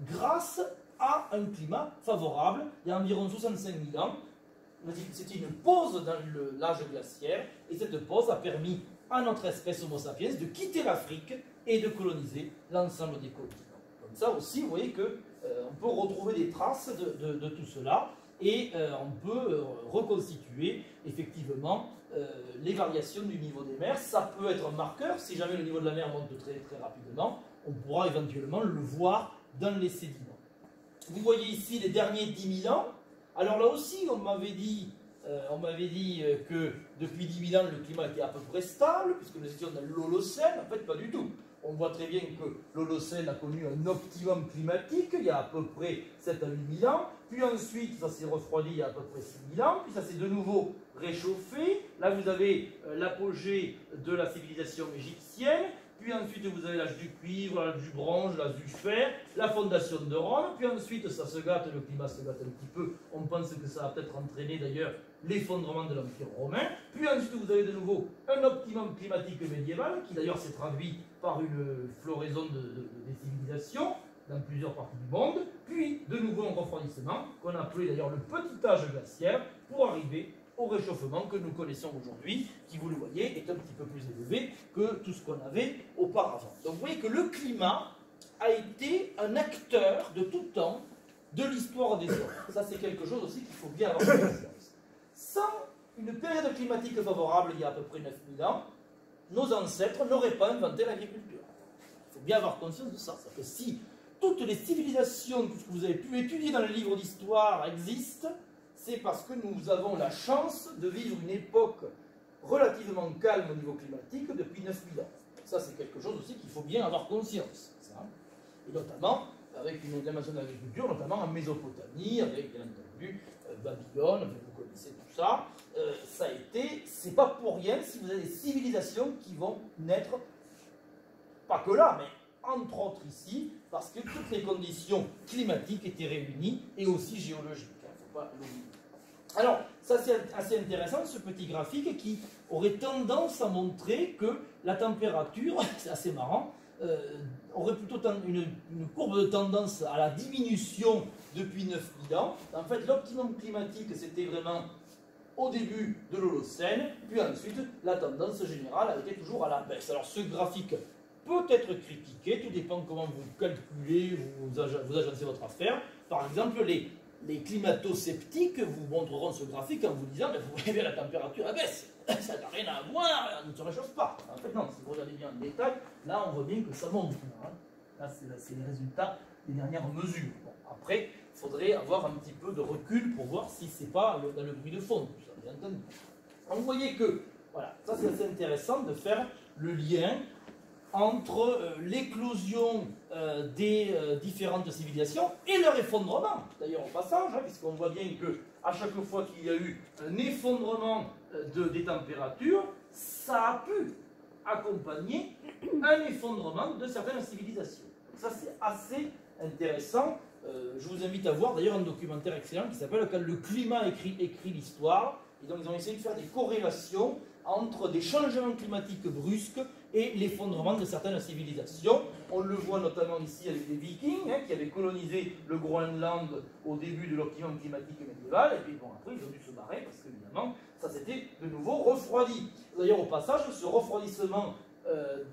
grâce à un climat favorable il y a environ 65 000 ans. C'était une pause dans l'âge glaciaire, et cette pause a permis à notre espèce Homo sapiens de quitter l'Afrique et de coloniser l'ensemble des continents. Comme ça aussi, vous voyez que on peut retrouver des traces de tout cela, et on peut reconstituer effectivement les variations du niveau des mers. Ça peut être un marqueur. Si jamais le niveau de la mer monte très, très rapidement, on pourra éventuellement le voir dans les sédiments. Vous voyez ici les derniers 10 000 ans. Alors là aussi, on m'avait dit que depuis 10 000 ans, le climat était à peu près stable, puisque nous étions dans l'Holocène. En fait, pas du tout. On voit très bien que l'Holocène a connu un optimum climatique il y a à peu près 7 à 8 000 ans. Puis ensuite, ça s'est refroidi il y a à peu près 6 000 ans. Puis ça s'est de nouveau réchauffé. Là, vous avez l'apogée de la civilisation égyptienne. Puis ensuite, vous avez l'âge du cuivre, l'âge du bronze, l'âge du fer, la fondation de Rome. Puis ensuite, ça se gâte, le climat se gâte un petit peu. On pense que ça va peut-être entraîner d'ailleurs l'effondrement de l'Empire romain. Puis ensuite, vous avez de nouveau un optimum climatique médiéval, qui d'ailleurs s'est traduit par une floraison des civilisations dans plusieurs parties du monde. Puis, de nouveau, un refroidissement, qu'on appelait d'ailleurs le petit âge glaciaire, pour arriver au réchauffement que nous connaissons aujourd'hui, qui, vous le voyez, est un petit peu plus élevé que tout ce qu'on avait auparavant. Donc vous voyez que le climat a été un acteur de tout temps de l'histoire des hommes. Ça, c'est quelque chose aussi qu'il faut bien avoir conscience. Sans une période climatique favorable il y a à peu près 9000 ans, nos ancêtres n'auraient pas inventé l'agriculture. Il faut bien avoir conscience de ça. C'est que si toutes les civilisations, tout ce que vous avez pu étudier dans les livres d'histoire existent, c'est parce que nous avons la chance de vivre une époque relativement calme au niveau climatique depuis 9000 ans. Ça, c'est quelque chose aussi qu'il faut bien avoir conscience. Ça. Et notamment, avec une dimension de l'agriculture, notamment en Mésopotamie, avec, bien entendu, Babylone, vous connaissez tout ça. Ça a été, c'est pas pour rien si vous avez des civilisations qui vont naître, pas que là, mais entre autres ici, parce que toutes les conditions climatiques étaient réunies, et aussi géologiques. Il ne faut pas l'oublier. Alors, ça c'est assez intéressant, ce petit graphique qui aurait tendance à montrer que la température, c'est assez marrant, aurait plutôt une courbe de tendance à la diminution depuis 9000 ans. En fait, l'optimum climatique, c'était vraiment au début de l'Holocène, puis ensuite, la tendance générale a été toujours à la baisse. Alors, ce graphique peut être critiqué, tout dépend comment vous calculez, vous agencez votre affaire. Par exemple, les climato-sceptiques vous montreront ce graphique en vous disant mais vous voyez bien la température elle baisse, ça n'a rien à voir, on ne se réchauffe pas. En fait non, si vous regardez bien en détail, là on voit bien que ça monte. Là c'est les résultats des dernières mesures. Bon, après, il faudrait avoir un petit peu de recul pour voir si c'est pas dans le bruit de fond, tout ça, bien entendu. Donc vous voyez que, voilà, ça c'est assez intéressant de faire le lien entre l'éclosion des différentes civilisations et leur effondrement. D'ailleurs, au passage, puisqu'on voit bien qu'à chaque fois qu'il y a eu un effondrement des températures, ça a pu accompagner un effondrement de certaines civilisations. Donc ça, c'est assez intéressant. Je vous invite à voir d'ailleurs un documentaire excellent qui s'appelle « Quand le climat écrit l'histoire ». Et donc, ils ont essayé de faire des corrélations entre des changements climatiques brusques et l'effondrement de certaines civilisations. On le voit notamment ici avec les Vikings, qui avaient colonisé le Groenland au début de l'optimum climatique médiéval, et puis bon, après ils ont dû se barrer, parce qu'évidemment, ça s'était de nouveau refroidi. D'ailleurs, au passage, ce refroidissement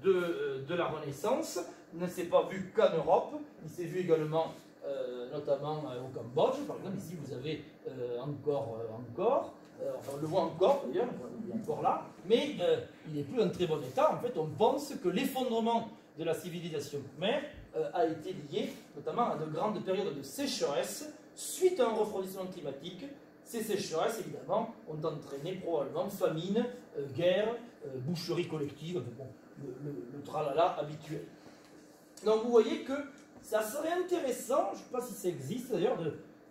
de la Renaissance ne s'est pas vu qu'en Europe, il s'est vu également notamment au Cambodge. Par exemple, ici vous avez enfin, on le voit encore d'ailleurs, il est encore là, mais il n'est plus en très bon état. En fait, on pense que l'effondrement de la civilisation khmer a été lié notamment à de grandes périodes de sécheresse suite à un refroidissement climatique. Ces sécheresses, évidemment, ont entraîné probablement famine, guerre, boucherie collective, bon, le tralala habituel. Donc vous voyez que ça serait intéressant, je ne sais pas si ça existe d'ailleurs,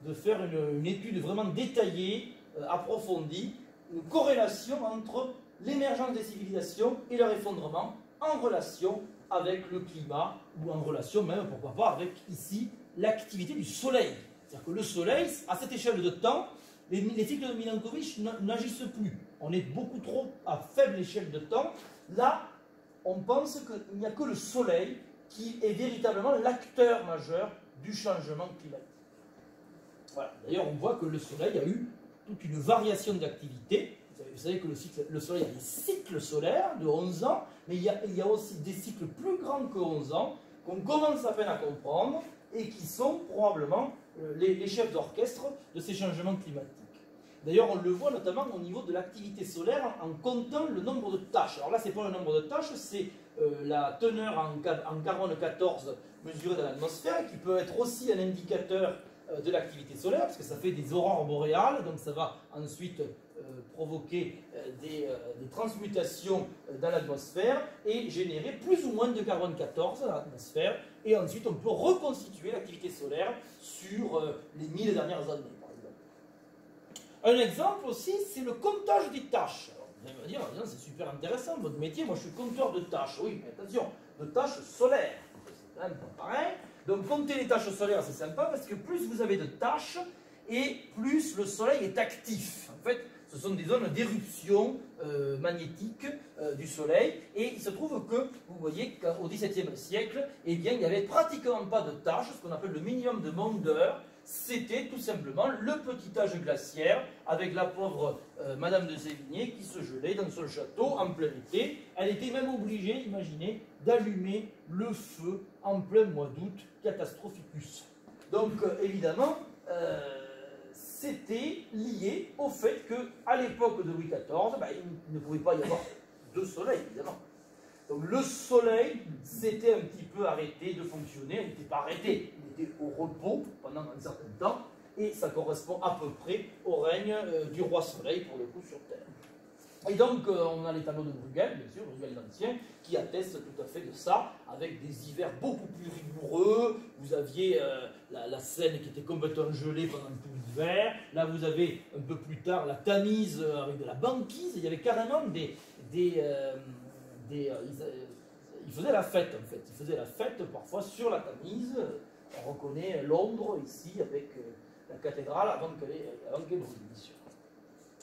de faire une étude vraiment détaillée, approfondie, une corrélation entre l'émergence des civilisations et leur effondrement en relation avec le climat, ou en relation même, pourquoi pas, avec ici l'activité du Soleil. C'est-à-dire que le Soleil, à cette échelle de temps, les cycles de Milankovitch n'agissent plus. On est beaucoup trop à faible échelle de temps. Là, on pense qu'il n'y a que le Soleil qui est véritablement l'acteur majeur du changement climatique. Voilà. D'ailleurs, on voit que le Soleil a eu toute une variation d'activité. Vous savez que le Soleil a des cycles solaires de 11 ans, mais il y a aussi des cycles plus grands que 11 ans qu'on commence à peine à comprendre et qui sont probablement les chefs d'orchestre de ces changements climatiques. D'ailleurs, on le voit notamment au niveau de l'activité solaire en comptant le nombre de tâches. Alors là, ce n'est pas le nombre de tâches, c'est la teneur en carbone 14 mesurée dans l'atmosphère, qui peut être aussi un indicateur de l'activité solaire, parce que ça fait des aurores boréales, donc ça va ensuite provoquer des transmutations dans l'atmosphère et générer plus ou moins de carbone 14 dans l'atmosphère, et ensuite on peut reconstituer l'activité solaire sur les 1000 dernières années, par exemple. Un exemple aussi, c'est le comptage des tâches. Alors, vous allez me dire, c'est super intéressant votre métier, moi je suis compteur de tâches. Oui, mais attention, de tâches solaires, c'est quand même pas pareil. Donc compter les tâches solaires, c'est sympa, parce que plus vous avez de tâches, et plus le Soleil est actif. En fait, ce sont des zones d'éruption magnétique du Soleil, et il se trouve que, vous voyez qu'au XVIIe siècle, eh bien, il n'y avait pratiquement pas de tâches, ce qu'on appelle le minimum de Maunder. C'était tout simplement le petit âge glaciaire, avec la pauvre Madame de Sévigné qui se gelait dans son château en plein été. Elle était même obligée, imaginez, d'allumer le feu en plein mois d'août, catastrophicus. Donc, évidemment, c'était lié au fait qu'à l'époque de Louis XIV, il ne pouvait pas y avoir de soleil, évidemment. Donc le soleil s'était un petit peu arrêté de fonctionner, il n'était pas arrêté, il était au repos pendant un certain temps, et ça correspond à peu près au règne du roi soleil, pour le coup, sur Terre. Et donc, on a les tableaux de Bruegel, bien sûr, Bruegel l'Ancien, qui attestent tout à fait de ça, avec des hivers beaucoup plus rigoureux. Vous aviez la Seine qui était complètement gelée pendant tout l'hiver. Là, vous avez un peu plus tard la Tamise avec de la banquise. Il y avait carrément ils faisaient la fête, en fait. Ils faisaient la fête parfois sur la Tamise. On reconnaît Londres ici avec la cathédrale avant qu'elle brûle, bien sûr.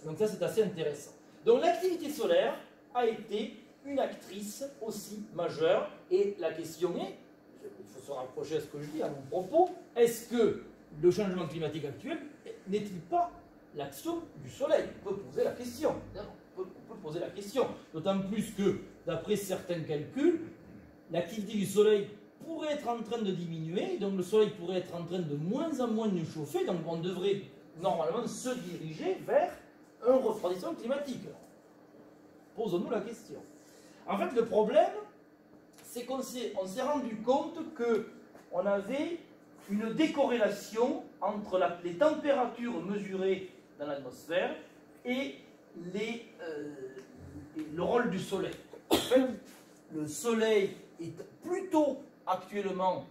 Donc ça, c'est assez intéressant. Donc l'activité solaire a été une actrice aussi majeure, et la question est, il faut se rapprocher à ce que je dis, à mon propos, est-ce que le changement climatique actuel n'est-il pas l'action du soleil? On peut poser la question, évidemment, on peut poser la question, d'autant plus que, d'après certains calculs, l'activité du soleil pourrait être en train de diminuer, donc le soleil pourrait être en train de moins en moins nous chauffer, donc on devrait normalement se diriger vers un refroidissement climatique. Posons-nous la question. En fait, le problème, c'est qu'on s'est rendu compte qu'on avait une décorrélation entre les températures mesurées dans l'atmosphère et le rôle du soleil. En fait, le soleil est plutôt actuellement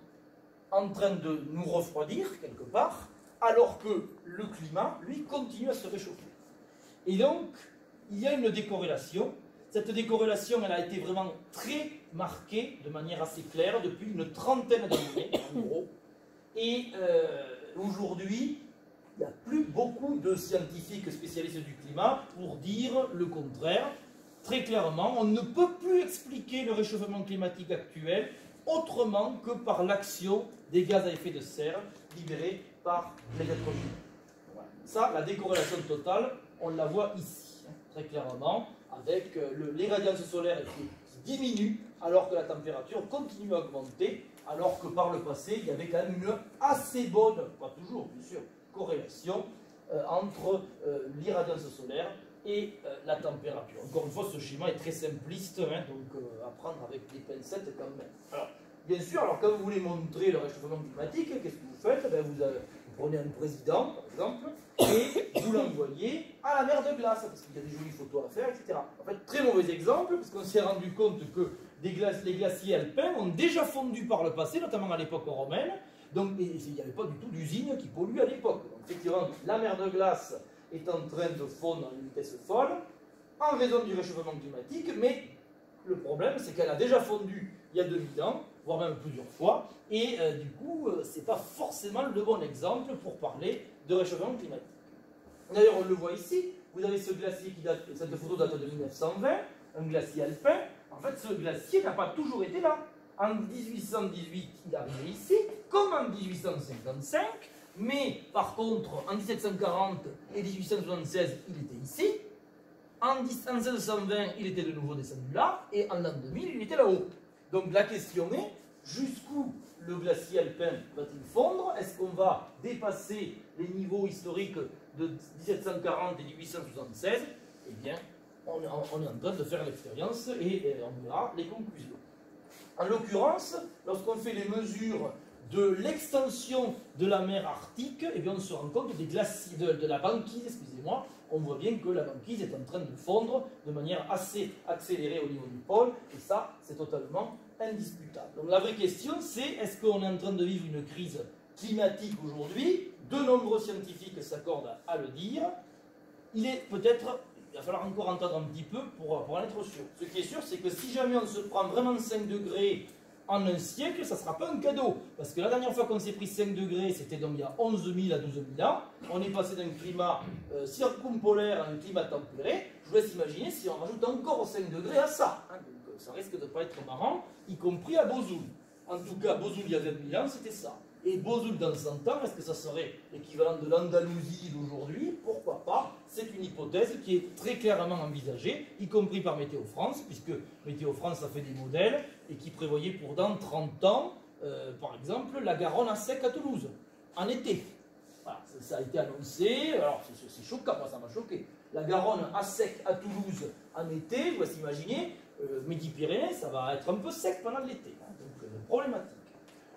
en train de nous refroidir quelque part, alors que le climat, lui, continue à se réchauffer. Et donc, il y a une décorrélation. Cette décorrélation, elle a été vraiment très marquée, de manière assez claire, depuis une trentaine d'années, en gros. Et aujourd'hui, il n'y a plus beaucoup de scientifiques spécialistes du climat pour dire le contraire. Très clairement, on ne peut plus expliquer le réchauffement climatique actuel autrement que par l'action des gaz à effet de serre libérés par les êtres humains. Voilà. Ça, la décorrélation totale, on la voit ici, très clairement, avec l'irradiance solaire qui diminue alors que la température continue à augmenter, alors que par le passé, il y avait quand même une assez bonne, pas toujours bien sûr, corrélation entre l'irradiance solaire et la température. Encore une fois, ce schéma est très simpliste, donc à prendre avec des pincettes quand même. Alors, bien sûr, alors quand vous voulez montrer le réchauffement climatique, qu'est-ce que vous faites? Vous prenez un président, par exemple, et vous l'envoyez à la mer de glace, parce qu'il y a des jolies photos à faire, etc. En fait, très mauvais exemple, parce qu'on s'est rendu compte que les glaciers alpins ont déjà fondu par le passé, notamment à l'époque romaine, donc il n'y avait pas du tout d'usine qui pollue à l'époque. Donc effectivement, la mer de glace est en train de fondre à une vitesse folle, en raison du réchauffement climatique, mais le problème, c'est qu'elle a déjà fondu il y a 2000 ans, voire même plusieurs fois, et du coup, c'est pas forcément le bon exemple pour parler de réchauffement climatique. D'ailleurs, on le voit ici, vous avez ce glacier qui date, cette photo date de 1920, un glacier alpin. En fait, ce glacier n'a pas toujours été là. En 1818, il arrivait ici, comme en 1855, mais par contre, en 1740 et 1876, il était ici. En 1620, il était de nouveau descendu là, et en l'an 2000, il était là-haut. Donc la question est, jusqu'où le glacier alpin va-t-il fondre? Est-ce qu'on va dépasser les niveaux historiques de 1740 et 1876? Eh bien, on est en train de faire l'expérience et on verra les conclusions. En l'occurrence, lorsqu'on fait les mesures de l'extension de la mer Arctique, eh bien on se rend compte des glaciers, de la banquise, excusez-moi, on voit bien que la banquise est en train de fondre de manière assez accélérée au niveau du pôle, et ça, c'est totalement indiscutable. Donc la vraie question, c'est est-ce qu'on est en train de vivre une crise climatique aujourd'hui? De nombreux scientifiques s'accordent à le dire. Il va falloir encore entendre un petit peu pour en être sûr. Ce qui est sûr, c'est que si jamais on se prend vraiment 5 degrés en un siècle, ça ne sera pas un cadeau. Parce que la dernière fois qu'on s'est pris 5 degrés, c'était donc il y a 11 000 à 12 000 ans. On est passé d'un climat circumpolaire à un climat tempéré. Je vous laisse imaginer si on rajoute encore 5 degrés à ça. Hein. Donc, ça risque de ne pas être marrant, y compris à Bozoul. En tout cas, Bozoul il y a 20 000 ans, c'était ça. Et Bozoul dans 100 ans, est-ce que ça serait l'équivalent de l'Andalousie d'aujourd'hui? Pourquoi pas? C'est une hypothèse qui est très clairement envisagée, y compris par Météo France, puisque Météo France a fait des modèles et qui prévoyait pour dans 30 ans, par exemple, la Garonne à sec à Toulouse, en été. Voilà, ça a été annoncé, alors c'est choquant, moi ça m'a choqué. La Garonne à sec à Toulouse en été, vous pouvez imaginer, Midi-Pyrénées, ça va être un peu sec pendant l'été, hein, donc problématique.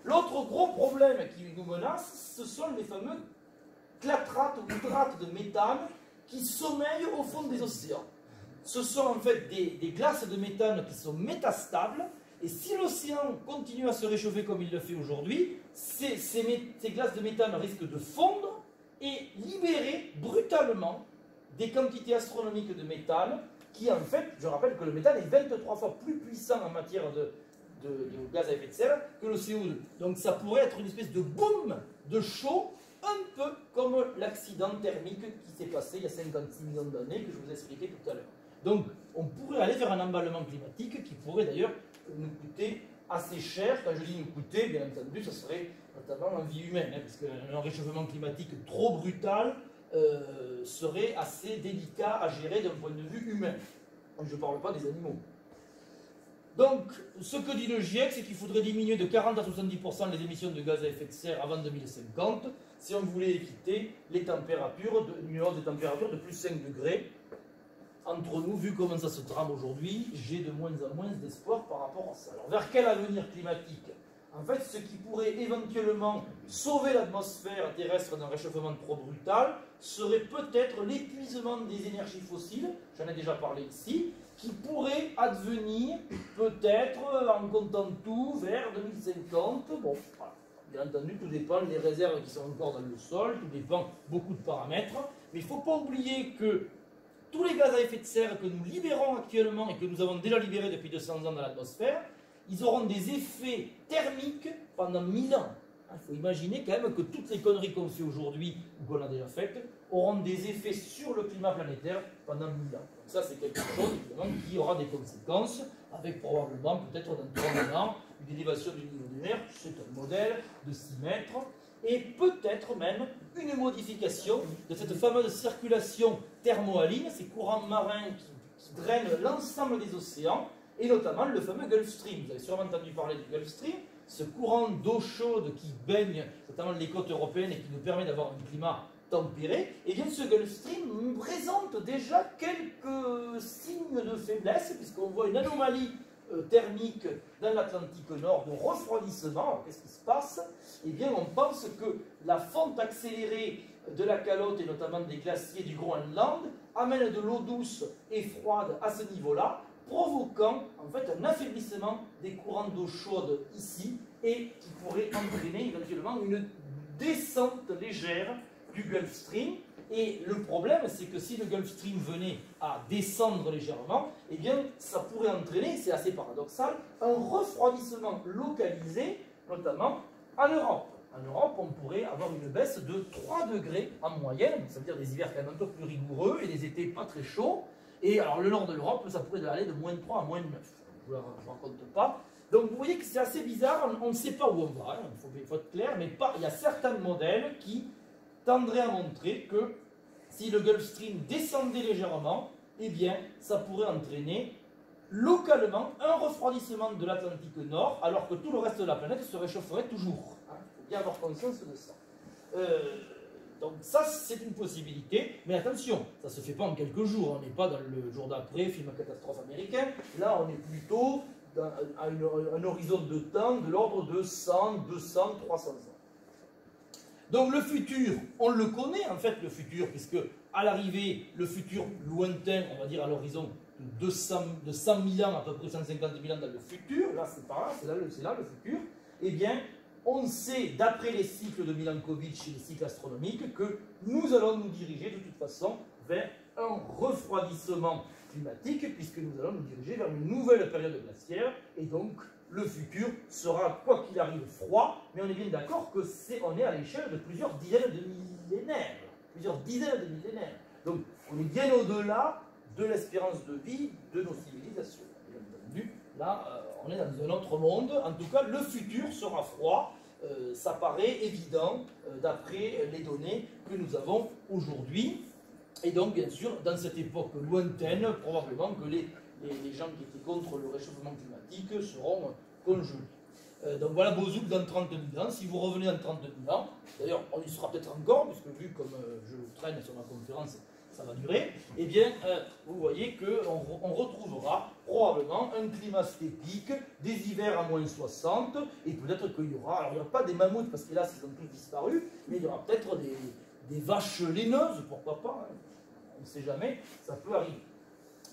L'autre gros problème qui nous menace, ce sont les fameux clatrates ou hydrates de méthane qui sommeillent au fond des océans. Ce sont en fait des glaces de méthane qui sont métastables, et si l'océan continue à se réchauffer comme il le fait aujourd'hui, ces glaces de méthane risquent de fondre et libérer brutalement des quantités astronomiques de méthane qui, en fait, je rappelle que le méthane est 23 fois plus puissant en matière de gaz à effet de serre que le CO2. Donc ça pourrait être une espèce de boom de chaud, un peu comme l'accident thermique qui s'est passé il y a 56 millions d'années, que je vous ai expliqué tout à l'heure. Donc on pourrait aller vers un emballement climatique qui pourrait d'ailleurs nous coûter assez cher. Quand je dis nous coûter, bien entendu, ça serait notamment en vie humaine, hein, parce qu'un réchauffement climatique trop brutal serait assez délicat à gérer d'un point de vue humain. Je ne parle pas des animaux. Donc, ce que dit le GIEC, c'est qu'il faudrait diminuer de 40 à 70% les émissions de gaz à effet de serre avant 2050 si on voulait éviter une hausse des températures de plus 5 degrés. Entre nous, vu comment ça se trame aujourd'hui, j'ai de moins en moins d'espoir par rapport à ça. Alors, vers quel avenir climatique? En fait, ce qui pourrait éventuellement sauver l'atmosphère terrestre d'un réchauffement trop brutal serait peut-être l'épuisement des énergies fossiles, j'en ai déjà parlé ici, qui pourrait advenir peut-être en comptant tout vers 2050. Bon, voilà. Bien entendu, tout dépend des réserves qui sont encore dans le sol, tout dépend beaucoup de paramètres, mais il ne faut pas oublier que tous les gaz à effet de serre que nous libérons actuellement et que nous avons déjà libérés depuis 200 ans dans l'atmosphère, ils auront des effets thermiques pendant 1000 ans. Il faut imaginer quand même que toutes les conneries qu'on fait aujourd'hui, ou qu'on a déjà faites, auront des effets sur le climat planétaire pendant 1000 ans. Donc ça, c'est quelque chose évidemment qui aura des conséquences, avec probablement, peut-être dans 30 ans, une élévation du niveau des mers, c'est un modèle de 6 mètres, et peut-être même une modification de cette fameuse circulation thermohaline, ces courants marins qui drainent l'ensemble des océans, et notamment le fameux Gulf Stream. Vous avez sûrement entendu parler du Gulf Stream, ce courant d'eau chaude qui baigne notamment les côtes européennes et qui nous permet d'avoir un climat tempéré. Et bien ce Gulf Stream présente déjà quelques signes de faiblesse, puisqu'on voit une anomalie thermique dans l'Atlantique Nord de refroidissement. Qu'est-ce qui se passe? Eh bien on pense que la fonte accélérée de la calotte et notamment des glaciers du Groenland amène de l'eau douce et froide à ce niveau-là, provoquant en fait un affaiblissement des courants d'eau chaude ici et qui pourrait entraîner éventuellement une descente légère du Gulf Stream. Et le problème, c'est que si le Gulf Stream venait à descendre légèrement, eh bien ça pourrait entraîner, c'est assez paradoxal, un refroidissement localisé, notamment en Europe. En Europe, on pourrait avoir une baisse de 3 degrés en moyenne, ça veut dire des hivers quand même un peu plus rigoureux et des étés pas très chauds. Et alors le nord de l'Europe, ça pourrait aller de -3 à -9. Je ne vous raconte pas. Donc vous voyez que c'est assez bizarre, on ne sait pas où on va, il faut être clair, mais il y a certains modèles qui tendraient à montrer que si le Gulf Stream descendait légèrement, eh bien ça pourrait entraîner localement un refroidissement de l'Atlantique Nord, alors que tout le reste de la planète se réchaufferait toujours. Il faut bien avoir conscience de ça. Donc ça, c'est une possibilité, mais attention, ça ne se fait pas en quelques jours, on n'est pas dans le jour d'après, film catastrophe américain, là on est plutôt à un horizon de temps de l'ordre de 100, 200, 300 ans. Donc le futur, on le connaît en fait le futur, puisque à l'arrivée, le futur lointain, on va dire à l'horizon de 100 000 ans, à peu près 150 000 ans dans le futur, là c'est pas là, c'est là le futur, eh bien on sait, d'après les cycles de Milankovitch et les cycles astronomiques, que nous allons nous diriger de toute façon vers un refroidissement climatique, puisque nous allons nous diriger vers une nouvelle période glaciaire, et donc le futur sera, quoi qu'il arrive, froid, mais on est bien d'accord que on est à l'échelle de plusieurs dizaines de millénaires. Donc on est bien au-delà de l'espérance de vie de nos civilisations. Bien entendu, là, on est dans un autre monde. En tout cas, le futur sera froid. Ça paraît évident d'après les données que nous avons aujourd'hui. Et donc, bien sûr, dans cette époque lointaine, probablement que les gens qui étaient contre le réchauffement climatique seront congelés. Donc voilà Bozouk dans 30 000 ans. Si vous revenez dans 30 000 ans, d'ailleurs, on y sera peut-être encore, puisque vu comme je traîne sur ma conférence, ça va durer, eh bien, vous voyez qu'on retrouvera probablement un climat stéppique, des hivers à moins 60, et peut-être qu'il y aura, alors il n'y aura pas des mammouths, parce que là, ils ont tous disparu, mais il y aura peut-être des vaches laineuses, pourquoi pas, hein. On ne sait jamais, ça peut arriver.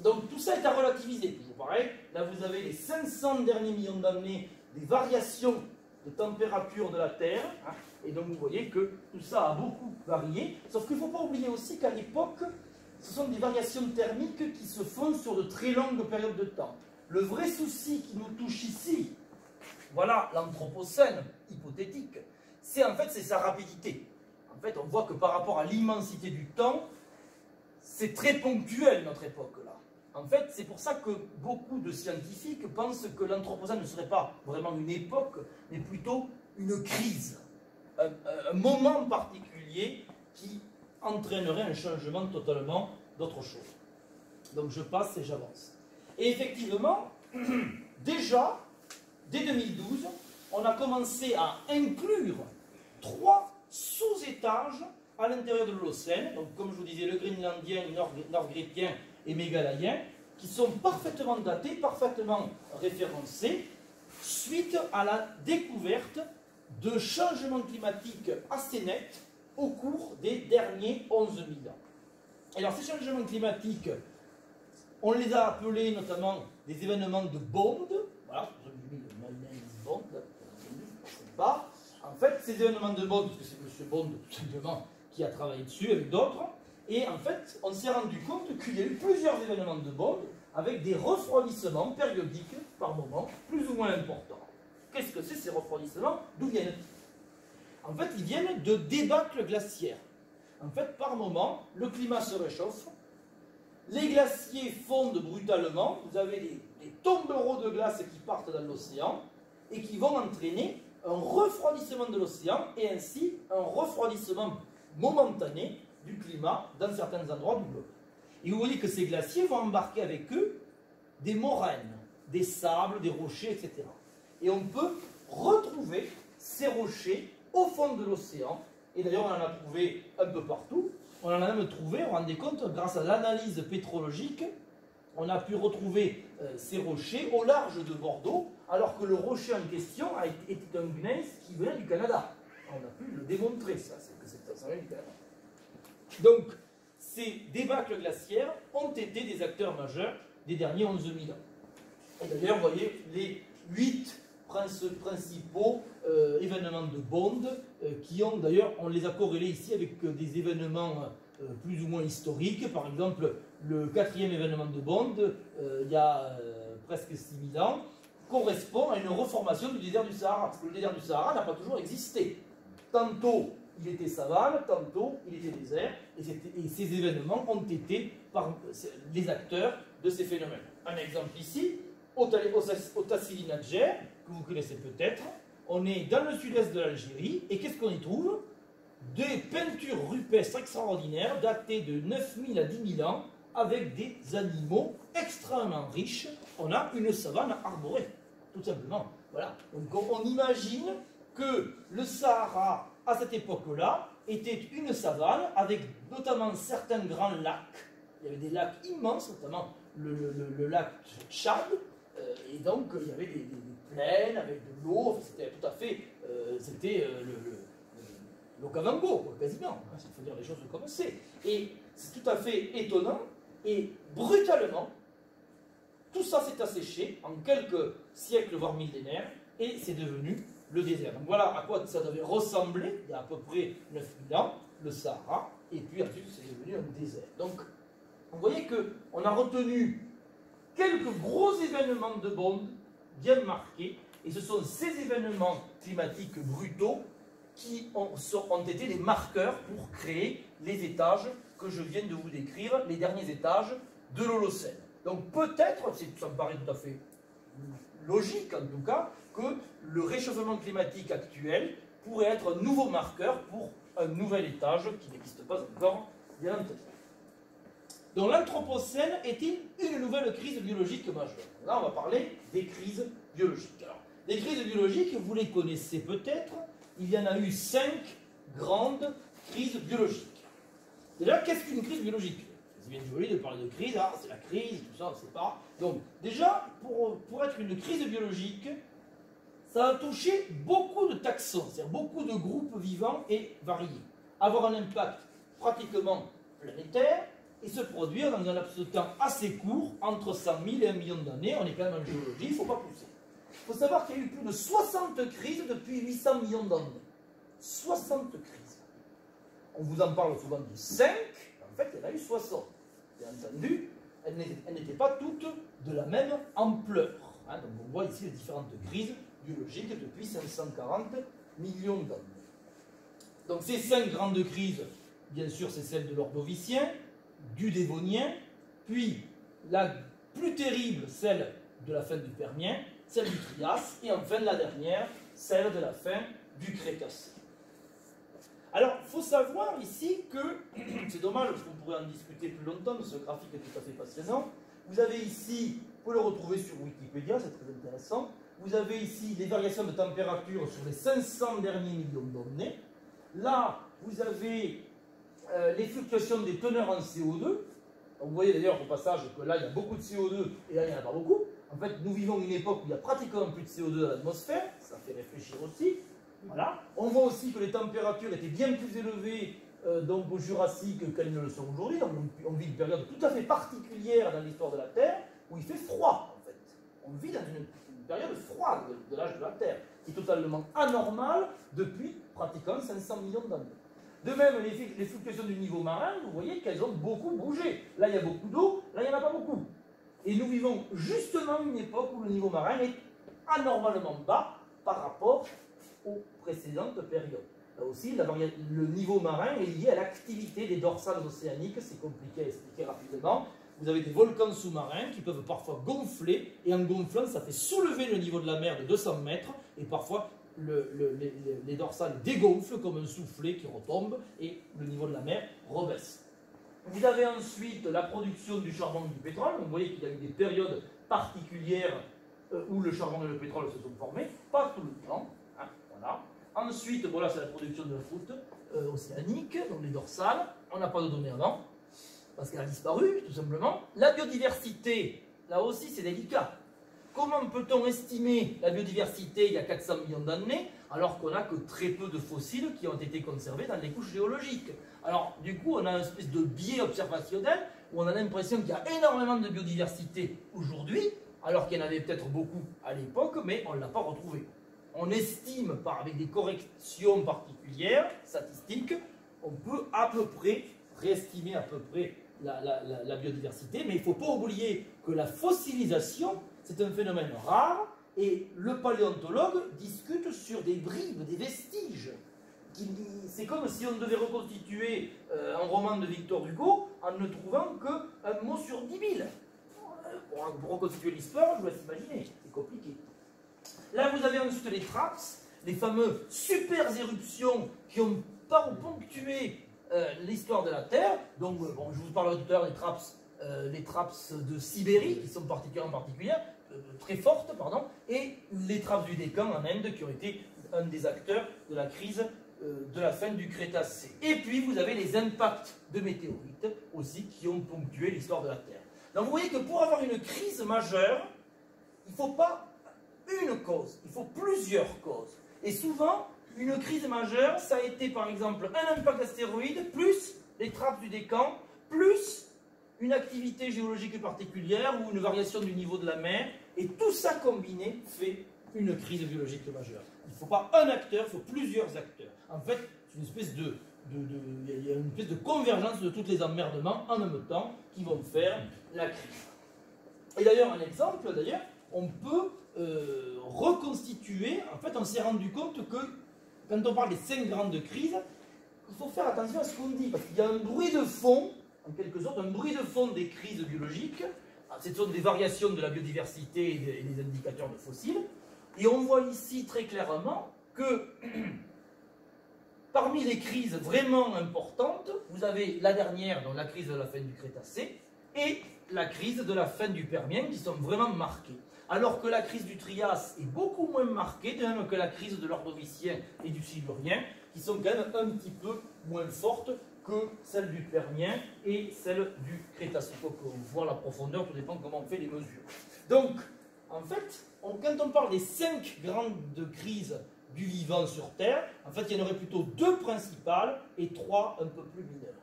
Donc tout ça est à relativiser, toujours pareil. Là, vous avez les 500 derniers millions d'années, des variations de température de la Terre, hein. Et donc vous voyez que tout ça a beaucoup varié, sauf qu'il ne faut pas oublier aussi qu'à l'époque, ce sont des variations thermiques qui se font sur de très longues périodes de temps. Le vrai souci qui nous touche ici, voilà l'anthropocène hypothétique, c'est en fait sa rapidité. En fait, on voit que par rapport à l'immensité du temps, c'est très ponctuel notre époque là. En fait, c'est pour ça que beaucoup de scientifiques pensent que l'anthropocène ne serait pas vraiment une époque, mais plutôt une crise. Un moment particulier qui entraînerait un changement totalement d'autre chose. Donc je passe et j'avance. Et effectivement, déjà, dès 2012, on a commencé à inclure 3 sous-étages à l'intérieur de l'Holocène, donc comme je vous disais, le Groenlandien, Nord-Grépien et Mégalaïen, qui sont parfaitement datés, parfaitement référencés, suite à la découverte de changements climatiques assez nets au cours des derniers 11 000 ans. Alors ces changements climatiques, on les a appelés notamment des événements de Bond, voilà, c'est pour ça que j'ai mis le My Name is Bond, pas. En fait, ces événements de Bond, parce que c'est M. Bond tout simplement qui a travaillé dessus avec d'autres, et en fait, on s'est rendu compte qu'il y a eu plusieurs événements de Bond avec des refroidissements périodiques par moment, plus ou moins importants. Qu'est-ce que c'est ces refroidissements? D'où viennent-ils? En fait, ils viennent de débâcles glaciaires. En fait, par moment, le climat se réchauffe, les glaciers fondent brutalement, vous avez des tombereaux de glace qui partent dans l'océan et qui vont entraîner un refroidissement de l'océan et ainsi un refroidissement momentané du climat dans certains endroits du globe. Et vous voyez que ces glaciers vont embarquer avec eux des moraines, des sables, des rochers, etc. Et on peut retrouver ces rochers au fond de l'océan. Et d'ailleurs, on en a trouvé un peu partout. On en a même trouvé, vous vous rendez compte, grâce à l'analyse pétrologique, on a pu retrouver ces rochers au large de Bordeaux, alors que le rocher en question était un gneiss qui venait du Canada. On a pu le démontrer, ça vient du Canada. Donc, ces débâcles glaciaires ont été des acteurs majeurs des derniers 11 000 ans. Et d'ailleurs, vous voyez, les 8 principaux événements de Bond, qui ont d'ailleurs, on les a corrélés ici avec des événements plus ou moins historiques. Par exemple, le 4e événement de Bond, il y a presque 6 000 ans, correspond à une reformation du désert du Sahara. Parce que le désert du Sahara n'a pas toujours existé. Tantôt, il était savane, tantôt, il était désert, et ces événements ont été par les acteurs de ces phénomènes. Un exemple ici, au Tassili Nadjer, que vous connaissez peut-être. On est dans le sud-est de l'Algérie, et qu'est-ce qu'on y trouve? Des peintures rupestres extraordinaires, datées de 9000 à 10 000 ans, avec des animaux extrêmement riches. On a une savane arborée, tout simplement. Voilà. Donc on imagine que le Sahara, à cette époque-là, était une savane, avec notamment certains grands lacs. Il y avait des lacs immenses, notamment le lac Tchad, et donc il y avait des plaines avec de l'eau. Enfin, c'était tout à fait, c'était l'Okavango, quasiment. Il faut dire les choses comme c'est. Et c'est tout à fait étonnant, et brutalement, tout ça s'est asséché en quelques siècles, voire millénaires, et c'est devenu le désert. Donc voilà à quoi ça devait ressembler, il y a à peu près 9000 ans, le Sahara, et puis ensuite c'est devenu un désert. Donc, vous voyez qu'on a retenu quelques gros événements de Bond bien marqués, et ce sont ces événements climatiques brutaux qui ont été les marqueurs pour créer les étages que je viens de vous décrire, les derniers étages de l'Holocène. Donc peut-être, ça me paraît tout à fait logique en tout cas, que le réchauffement climatique actuel pourrait être un nouveau marqueur pour un nouvel étage qui n'existe pas encore, bien entendu. Donc l'Anthropocène est-il une nouvelle crise biologique majeure? Là, on va parler des crises biologiques. Alors, les crises biologiques, vous les connaissez peut-être. Il y en a eu 5 grandes crises biologiques. Déjà, qu'est-ce qu'une crise biologique? C'est bien joli de parler de crise, ah, c'est la crise, tout ça, on ne sait pas. Donc, déjà, pour être une crise biologique, ça a touché beaucoup de taxons, c'est-à-dire beaucoup de groupes vivants et variés. Avoir un impact pratiquement planétaire, et se produire dans un laps de temps assez court, entre 100 000 et 1 million d'années. On est quand même en géologie, il ne faut pas pousser. Il faut savoir qu'il y a eu plus de 60 crises depuis 800 millions d'années. 60 crises. On vous en parle souvent de 5, en fait il y en a eu 60. Bien entendu, elles n'étaient pas toutes de la même ampleur. Hein, donc on voit ici les différentes crises biologiques depuis 540 millions d'années. Donc ces 5 grandes crises, bien sûr c'est celle de l'Ordovicien, du Dévonien, puis la plus terrible, celle de la fin du Permien, celle du Trias, et enfin la dernière, celle de la fin du Crétacé. Alors, il faut savoir ici que, c'est dommage parce qu'on pourrait en discuter plus longtemps, mais ce graphique est tout à fait passionnant. Vous avez ici, vous pouvez le retrouver sur Wikipédia, c'est très intéressant. Vous avez ici les variations de température sur les 500 derniers millions d'années. Là, vous avez les fluctuations des teneurs en CO2. Donc, vous voyez d'ailleurs au passage que là il y a beaucoup de CO2 et là il n'y en a pas beaucoup. En fait, nous vivons une époque où il n'y a pratiquement plus de CO2 dans l'atmosphère, ça fait réfléchir aussi. Voilà. On voit aussi que les températures étaient bien plus élevées donc au Jurassique qu'elles ne le sont aujourd'hui. Donc on vit une période tout à fait particulière dans l'histoire de la Terre où il fait froid en fait. On vit dans une période froide de l'âge de la Terre, qui est totalement anormale depuis pratiquement 500 millions d'années. De même, les fluctuations du niveau marin, vous voyez qu'elles ont beaucoup bougé. Là, il y a beaucoup d'eau, là, il n'y en a pas beaucoup. Et nous vivons justement une époque où le niveau marin est anormalement bas par rapport aux précédentes périodes. Là aussi, le niveau marin est lié à l'activité des dorsales océaniques, c'est compliqué à expliquer rapidement. Vous avez des volcans sous-marins qui peuvent parfois gonfler, et en gonflant, ça fait soulever le niveau de la mer de 200 mètres, et parfois les dorsales dégonflent comme un soufflet qui retombe et le niveau de la mer rebaisse. Vous avez ensuite la production du charbon et du pétrole. Vous voyez qu'il y a eu des périodes particulières où le charbon et le pétrole se sont formés, pas tout le temps. Hein, voilà. Ensuite, voilà, c'est la production de la croûte océanique, donc les dorsales. On n'a pas de données avant, parce qu'elle a disparu, tout simplement. La biodiversité, là aussi, c'est délicat. Comment peut-on estimer la biodiversité il y a 400 millions d'années alors qu'on n'a que très peu de fossiles qui ont été conservés dans les couches géologiques? Alors du coup on a une espèce de biais observationnel où on a l'impression qu'il y a énormément de biodiversité aujourd'hui alors qu'il y en avait peut-être beaucoup à l'époque, mais on ne l'a pas retrouvé. On estime avec des corrections particulières, statistiques, on peut à peu près réestimer à peu près la biodiversité, mais il ne faut pas oublier que la fossilisation, c'est un phénomène rare, et le paléontologue discute sur des bribes, des vestiges. C'est comme si on devait reconstituer un roman de Victor Hugo en ne trouvant qu'un mot sur 10 000. Pour reconstituer l'histoire, je vous laisse imaginer, c'est compliqué. Là, vous avez ensuite les traps, les fameux super éruptions qui ont ponctué l'histoire de la Terre. Donc, bon, je vous parlerai tout à l'heure des traps de Sibérie, qui sont particulièrement particulières, très fortes, pardon, et les traps du Décan en Inde, qui ont été un des acteurs de la crise de la fin du Crétacé. Et puis, vous avez les impacts de météorites aussi, qui ont ponctué l'histoire de la Terre. Donc, vous voyez que pour avoir une crise majeure, il ne faut pas une cause, il faut plusieurs causes. Et souvent, une crise majeure, ça a été par exemple un impact d'astéroïde, plus les trappes du Décan, plus une activité géologique particulière ou une variation du niveau de la mer, et tout ça combiné fait une crise biologique majeure. Il ne faut pas un acteur, il faut plusieurs acteurs. En fait, c'est une espèce il y a une espèce de convergence de tous les emmerdements en même temps qui vont faire la crise. Et d'ailleurs, un exemple, on peut reconstituer, en fait, on s'est rendu compte que quand on parle des 5 grandes crises, il faut faire attention à ce qu'on dit, parce qu'il y a un bruit de fond, en quelque sorte, un bruit de fond des crises biologiques. Ce sont des variations de la biodiversité et des indicateurs de fossiles. Et on voit ici très clairement que parmi les crises vraiment importantes, vous avez la dernière, donc la crise de la fin du Crétacé, et la crise de la fin du Permien, qui sont vraiment marquées. Alors que la crise du Trias est beaucoup moins marquée, de même que la crise de l'Ordovicien et du Silurien, qui sont quand même un petit peu moins fortes que celle du Permien et celle du Crétacé. Il faut qu'on voit la profondeur, tout dépend comment on fait les mesures. Donc, en fait, quand on parle des 5 grandes crises du vivant sur Terre, en fait, il y en aurait plutôt 2 principales et 3 un peu plus mineures.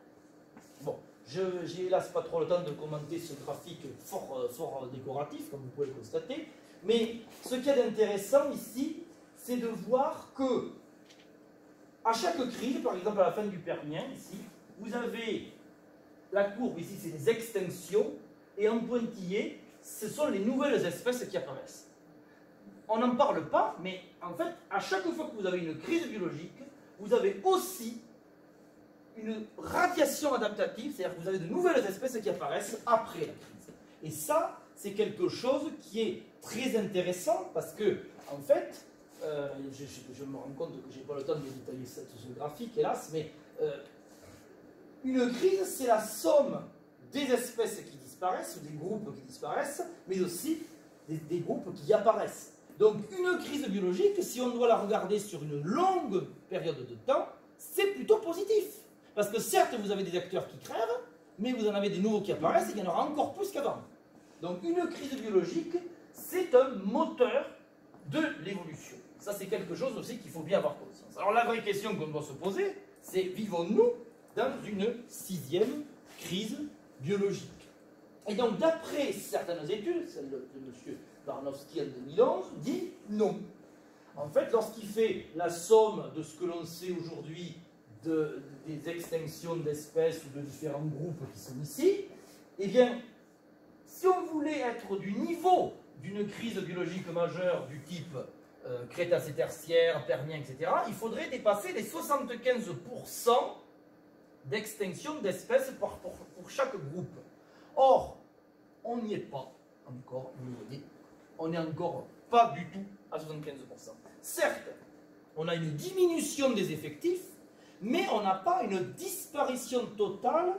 Bon, j'ai hélas pas trop le temps de commenter ce graphique fort décoratif, comme vous pouvez le constater, mais ce qu'il y a d'intéressant ici, c'est de voir que à chaque crise, par exemple à la fin du Permien, ici, vous avez la courbe, ici c'est les extinctions, et en pointillé, ce sont les nouvelles espèces qui apparaissent. On n'en parle pas, mais en fait, à chaque fois que vous avez une crise biologique, vous avez aussi une radiation adaptative, c'est-à-dire que vous avez de nouvelles espèces qui apparaissent après la crise. Et ça, c'est quelque chose qui est très intéressant, parce que, en fait, je me rends compte que je n'ai pas le temps de détailler ce graphique, hélas, mais une crise, c'est la somme des espèces qui disparaissent, ou des groupes qui disparaissent, mais aussi des groupes qui apparaissent. Donc, une crise biologique, si on doit la regarder sur une longue période de temps, c'est plutôt positif. Parce que certes, vous avez des acteurs qui crèvent, mais vous en avez des nouveaux qui apparaissent, et il y en aura encore plus qu'avant. Donc, une crise biologique, c'est un moteur de l'évolution. Ça, c'est quelque chose aussi qu'il faut bien avoir conscience. Alors, la vraie question qu'on doit se poser, c'est vivons-nous dans une 6e crise biologique? Et donc, d'après certaines études, celle de M. Barnowski en 2011, dit non. En fait, lorsqu'il fait la somme de ce que l'on sait aujourd'hui des extinctions d'espèces ou de différents groupes qui sont ici, eh bien, si on voulait être du niveau d'une crise biologique majeure du type Crétacé tertiaire, Permien, etc., il faudrait dépasser les 75% d'extinction d'espèces pour chaque groupe. Or, on n'y est pas encore, vous le voyez, on n'est encore pas du tout à 75%. Certes, on a une diminution des effectifs, mais on n'a pas une disparition totale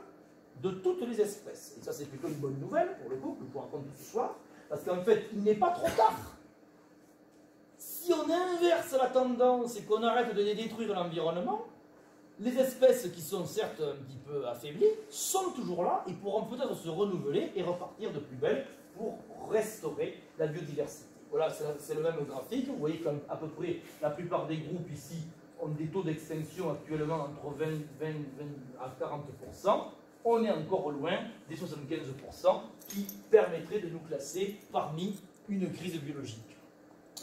de toutes les espèces. Et ça, c'est plutôt une bonne nouvelle, pour le coup, que je vous raconte ce soir, parce qu'en fait, il n'est pas trop tard. Si on inverse la tendance et qu'on arrête de détruire l'environnement, les espèces qui sont certes un petit peu affaiblies sont toujours là et pourront peut-être se renouveler et repartir de plus belle pour restaurer la biodiversité. Voilà, c'est le même graphique. Vous voyez qu'à peu près la plupart des groupes ici ont des taux d'extinction actuellement entre 20 à 40%. On est encore loin des 75% qui permettraient de nous classer parmi une crise biologique.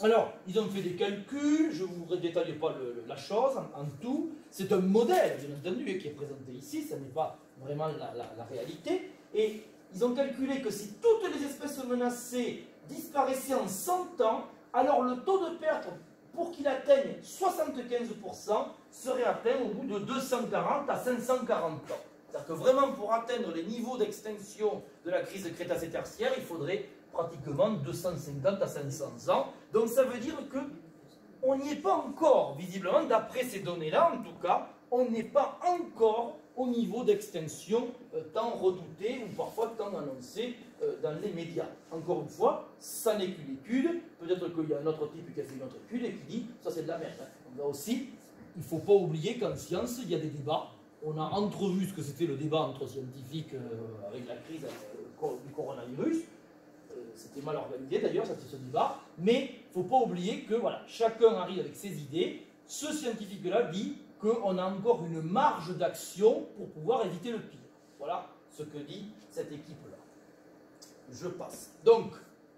Alors, ils ont fait des calculs, je ne vous détaille pas la chose en tout. C'est un modèle, bien entendu, qui est présenté ici, ce n'est pas vraiment la réalité. Et ils ont calculé que si toutes les espèces menacées disparaissaient en 100 ans, alors le taux de perte, pour qu'il atteigne 75%, serait atteint au bout de 240 à 540 ans. C'est-à-dire que vraiment, pour atteindre les niveaux d'extinction de la crise crétacé-tertiaire, il faudrait pratiquement 250 à 500 ans. Donc ça veut dire que on n'y est pas encore, visiblement, d'après ces données-là, en tout cas, on n'est pas encore au niveau d'extinction tant redouté ou parfois tant annoncé dans les médias. Encore une fois, ça n'est qu'une étude. Peut-être qu'il y a un autre type qui a fait une autre étude et qui dit ça c'est de la merde. Là aussi, il ne faut pas oublier qu'en science, il y a des débats. On a entrevu ce que c'était le débat entre scientifiques avec la crise du coronavirus. C'était mal organisé d'ailleurs, ce débat. Mais il ne faut pas oublier que voilà, chacun arrive avec ses idées. Ce scientifique-là dit qu'on a encore une marge d'action pour pouvoir éviter le pire. Voilà ce que dit cette équipe-là. Je passe. Donc,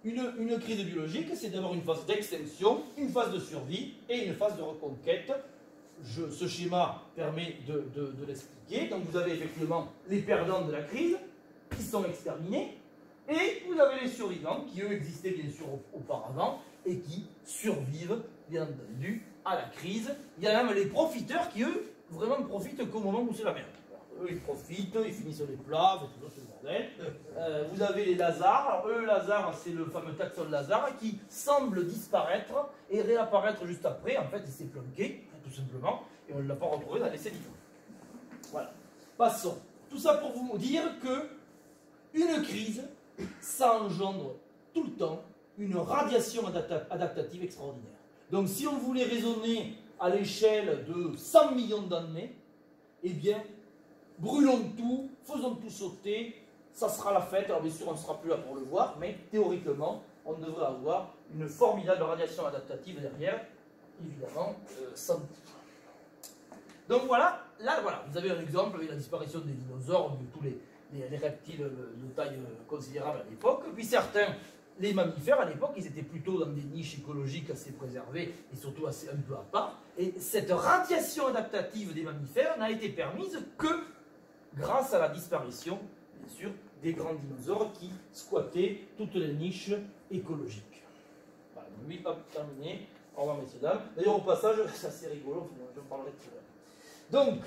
une crise biologique, c'est d'abord une phase d'extinction, une phase de survie et une phase de reconquête. Ce schéma permet de l'expliquer. Donc, vous avez effectivement les perdants de la crise qui sont exterminés et vous avez les survivants qui, eux, existaient bien sûr auparavant et qui survivent, bien entendu, à la crise. Il y a même les profiteurs qui, eux, vraiment profitent qu'au moment où c'est la merde. Eux, ils profitent, ils finissent les plats, tout ça, c'est le bordel. Vous avez les Lazars. Alors, eux, Lazare, c'est le fameux taxon Lazare qui semble disparaître et réapparaître juste après. En fait, il s'est planqué, tout simplement, et on ne l'a pas retrouvé dans les sédiments. Voilà. Passons. Tout ça pour vous dire que une crise, ça engendre tout le temps une radiation adaptative extraordinaire. Donc, si on voulait raisonner à l'échelle de 100 millions d'années, eh bien, brûlons tout, faisons tout sauter, ça sera la fête. Alors, bien sûr, on ne sera plus là pour le voir, mais théoriquement, on devrait avoir une formidable radiation adaptative derrière, évidemment, sans. Donc, voilà, là, voilà, vous avez un exemple avec la disparition des dinosaures, de tous les reptiles de taille considérable à l'époque, puis certains. Les mammifères, à l'époque, ils étaient plutôt dans des niches écologiques assez préservées et surtout assez un peu à part. Et cette radiation adaptative des mammifères n'a été permise que grâce à la disparition, bien sûr, des grands dinosaures qui squattaient toutes les niches écologiques. Voilà, donc lui, hop, terminé. Au revoir, messieurs, dames. D'ailleurs, au passage, c'est assez rigolo, je parlerai tout à l'heure. Donc,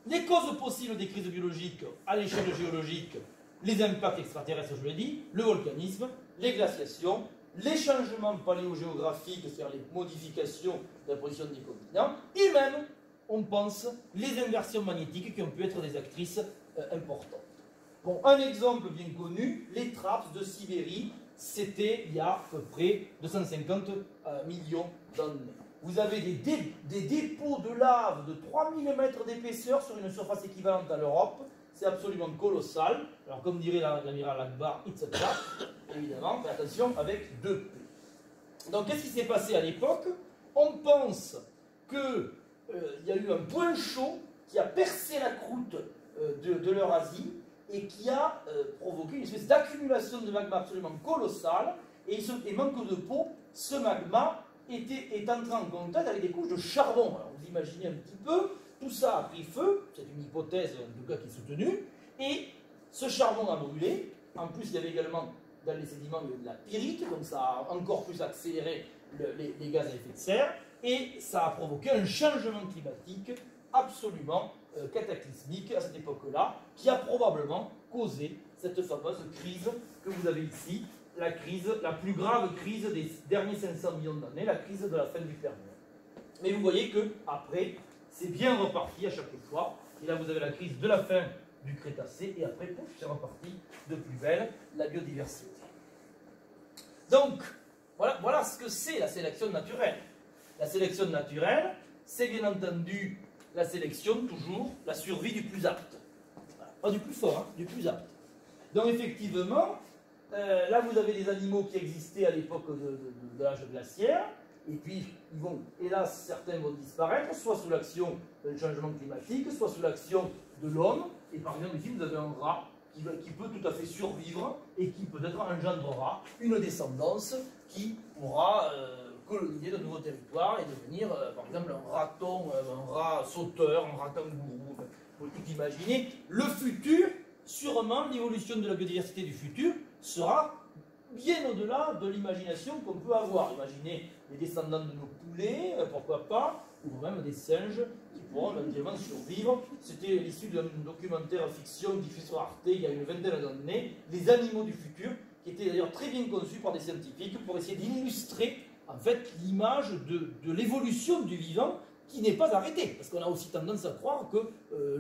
les causes possibles des crises biologiques à l'échelle géologique, les impacts extraterrestres, je l'ai dit, le volcanisme, les glaciations, les changements paléogéographiques, c'est-à-dire les modifications de la position des continents, et même, on pense, les inversions magnétiques qui ont pu être des actrices importantes. Bon, un exemple bien connu, les trappes de Sibérie, c'était il y a à peu près 250 millions d'années. Vous avez des dépôts de lave de 3000 mètres d'épaisseur sur une surface équivalente à l'Europe. C'est absolument colossal. Alors, comme dirait l'amiral Akbar, it's a trap, évidemment, mais attention avec 2 P. Donc, qu'est-ce qui s'est passé à l'époque? On pense qu'il y a eu un point chaud qui a percé la croûte de l'Eurasie et qui a provoqué une espèce d'accumulation de magma absolument colossale. Et manque de peau, ce magma est entré en contact avec des couches de charbon. Alors, vous imaginez un petit peu. Tout ça a pris feu, c'est une hypothèse en tout cas qui est soutenue, et ce charbon a brûlé. En plus, il y avait également dans les sédiments de la pyrite, donc ça a encore plus accéléré les gaz à effet de serre, et ça a provoqué un changement climatique absolument cataclysmique à cette époque-là, qui a probablement causé cette fameuse crise que vous avez ici, la plus grave crise des derniers 500 millions d'années, la crise de la fin du Permien. Mais vous voyez que après, c'est bien reparti à chaque fois. Et là, vous avez la crise de la fin du Crétacé. Et après, pouf, c'est reparti de plus belle, la biodiversité. Donc, voilà ce que c'est la sélection naturelle. La sélection naturelle, c'est bien entendu la sélection, toujours, la survie du plus apte. Voilà. Pas du plus fort, hein, du plus apte. Donc, effectivement, là, vous avez des animaux qui existaient à l'époque de l'âge glaciaire. Et puis, hélas, certains vont disparaître, soit sous l'action du changement climatique, soit sous l'action de l'homme. Et par exemple, ici, vous avez un rat qui peut tout à fait survivre et qui peut-être engendrera une descendance qui pourra coloniser de nouveaux territoires et devenir, par exemple, un raton, un rat sauteur, un rat kangourou. Vous pouvez imaginer le futur, sûrement, l'évolution de la biodiversité du futur sera bien au-delà de l'imagination qu'on peut avoir. Imaginez les descendants de nos poulets, pourquoi pas, ou même des singes qui pourront éventuellement survivre. C'était l'issue d'un documentaire fiction diffusé sur Arte il y a une vingtaine d'années, Les animaux du futur, qui était d'ailleurs très bien conçu par des scientifiques pour essayer d'illustrer en fait l'image de l'évolution du vivant qui n'est pas arrêtée. Parce qu'on a aussi tendance à croire que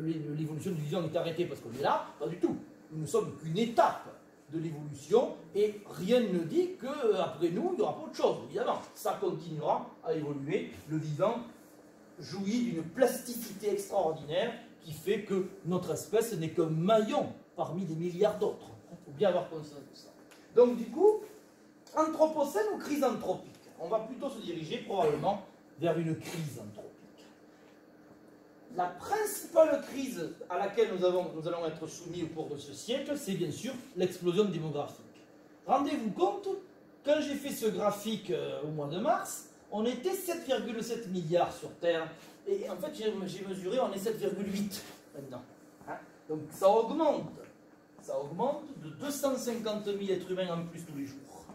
l'évolution du vivant est arrêtée parce qu'on est là, pas du tout. Nous ne sommes qu'une étape de l'évolution et rien ne dit qu'après nous, il n'y aura pas autre chose. Évidemment, ça continuera à évoluer. Le vivant jouit d'une plasticité extraordinaire qui fait que notre espèce n'est qu'un maillon parmi des milliards d'autres. Il faut bien avoir conscience de ça. Donc du coup, anthropocène ou crise anthropique? On va plutôt se diriger probablement vers une crise anthropique. La principale crise à laquelle nous allons être soumis au cours de ce siècle, c'est bien sûr l'explosion démographique. Rendez-vous compte, quand j'ai fait ce graphique au mois de mars, on était 7,7 milliards sur Terre. Et en fait, j'ai mesuré, on est 7,8 maintenant. Hein? Donc ça augmente. Ça augmente de 250 000 êtres humains en plus tous les jours.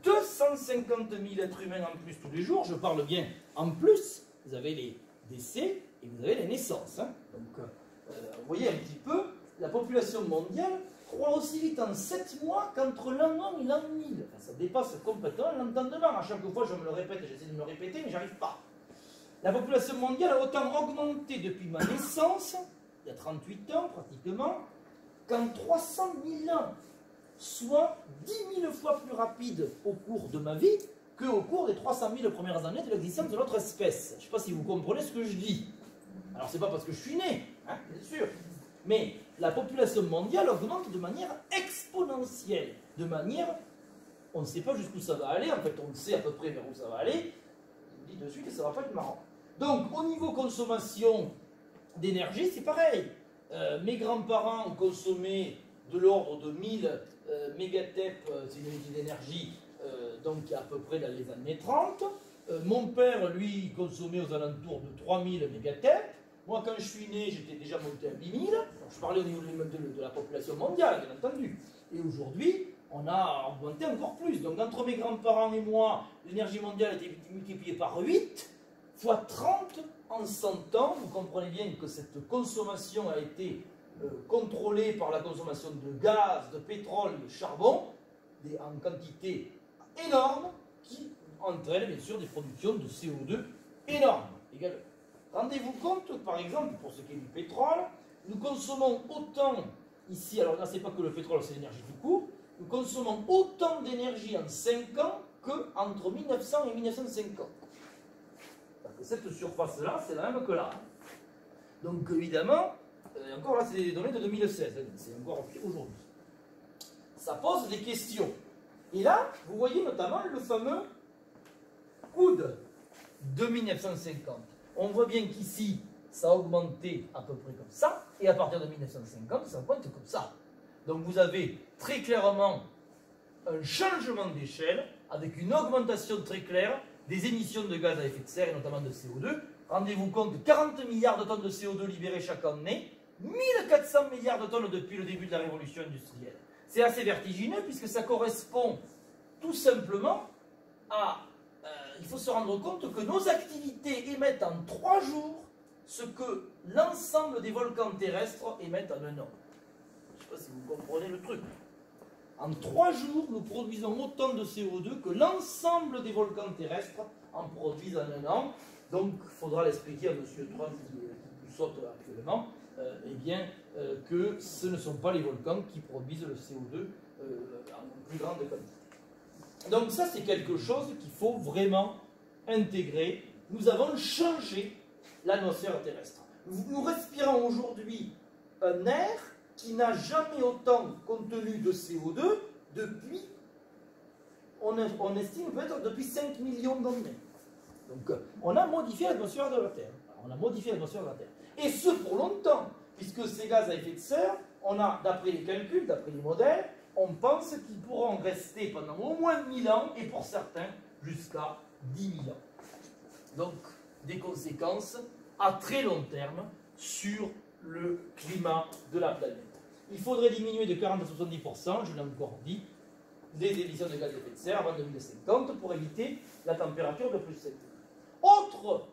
250 000 êtres humains en plus tous les jours, je parle bien en plus. Vous avez les décès et vous avez les naissances. Hein. Donc, vous voyez un petit peu, la population mondiale croît aussi vite en 7 mois qu'entre l'an 1 et l'an 1000. Enfin, ça dépasse complètement l'entendement. À chaque fois, je me le répète, j'essaie de me le répéter, mais j'arrive pas. La population mondiale a autant augmenté depuis ma naissance, il y a 38 ans pratiquement, qu'en 300 000 ans. Soit 10 000 fois plus rapide au cours de ma vie qu'au cours des 300 000 premières années de l'existence de notre espèce. Je ne sais pas si vous comprenez ce que je dis. Alors, c'est pas parce que je suis né, hein, bien sûr. Mais la population mondiale augmente de manière exponentielle. De manière, on ne sait pas jusqu'où ça va aller. En fait, on sait à peu près vers où ça va aller. Je vous dis de suite que ça ne va pas être marrant. Donc, au niveau consommation d'énergie, c'est pareil. Mes grands-parents consommaient de l'ordre de 1000 mégatep, c'est une unité d'énergie, donc à peu près dans les années 30. Mon père, lui, consommait aux alentours de 3000 mégatep. Moi, quand je suis né, j'étais déjà monté à 8000. Je parlais au niveau de la population mondiale, bien entendu. Et aujourd'hui, on a augmenté encore plus. Donc, entre mes grands-parents et moi, l'énergie mondiale a été multipliée par 8, fois 30 en 100 ans. Vous comprenez bien que cette consommation a été contrôlée par la consommation de gaz, de pétrole, de charbon, en quantité énorme, qui entraîne bien sûr des productions de CO2 énormes également. Rendez-vous compte, par exemple, pour ce qui est du pétrole, nous consommons autant, ici, alors là c'est pas que le pétrole, c'est l'énergie tout court, nous consommons autant d'énergie en 5 ans qu'entre 1900 et 1950. Parce que cette surface-là, c'est la même que là. Donc évidemment, encore là, c'est des données de 2016, c'est encore aujourd'hui. Ça pose des questions. Et là, vous voyez notamment le fameux coude de 1950. On voit bien qu'ici, ça a augmenté à peu près comme ça, et à partir de 1950, ça augmente comme ça. Donc vous avez très clairement un changement d'échelle, avec une augmentation très claire des émissions de gaz à effet de serre, et notamment de CO2. Rendez-vous compte, 40 milliards de tonnes de CO2 libérées chaque année, 1400 milliards de tonnes depuis le début de la révolution industrielle. C'est assez vertigineux puisque ça correspond tout simplement à... il faut se rendre compte que nos activités émettent en 3 jours ce que l'ensemble des volcans terrestres émettent en 1 an. Je ne sais pas si vous comprenez le truc. En 3 jours, nous produisons autant de CO2 que l'ensemble des volcans terrestres en produisent en 1 an. Donc, il faudra l'expliquer à M. Trump qui saute actuellement, que ce ne sont pas les volcans qui produisent le CO2 en plus grande quantité. Donc ça, c'est quelque chose qu'il faut vraiment intégrer. Nous avons changé l'atmosphère terrestre. Nous respirons aujourd'hui un air qui n'a jamais autant contenu de CO2 depuis, on estime peut-être depuis 5 millions d'années. Donc on a modifié l'atmosphère de la Terre. On a modifié l'atmosphère de la Terre. Et ce pour longtemps, puisque ces gaz à effet de serre, on a, d'après les calculs, d'après les modèles, on pense qu'ils pourront rester pendant au moins 1000 ans, et pour certains, jusqu'à 10 000 ans. Donc, des conséquences à très long terme sur le climat de la planète. Il faudrait diminuer de 40 à 70%, je l'ai encore dit, les émissions de gaz à effet de serre avant 2050 pour éviter la température de plus 7. Autre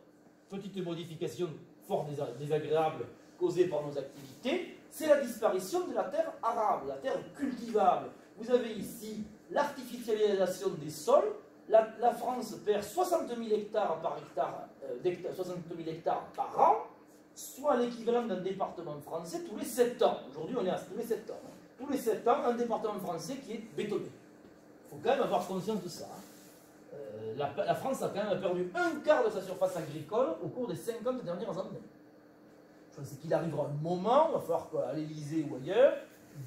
petite modification fort désagréable causée par nos activités, c'est la disparition de la terre arable, la terre cultivable. Vous avez ici l'artificialisation des sols. La France perd 60 000 hectares par hectare, 60 000 hectares par an, soit l'équivalent d'un département français tous les 7 ans. Aujourd'hui, on est à tous les 7 ans. Tous les 7 ans, un département français qui est bétonné. Il faut quand même avoir conscience de ça. La France a quand même perdu un quart de sa surface agricole au cours des 50 dernières années. Je pense qu'il arrivera un moment, il va falloir qu'à l'Élysée ou ailleurs,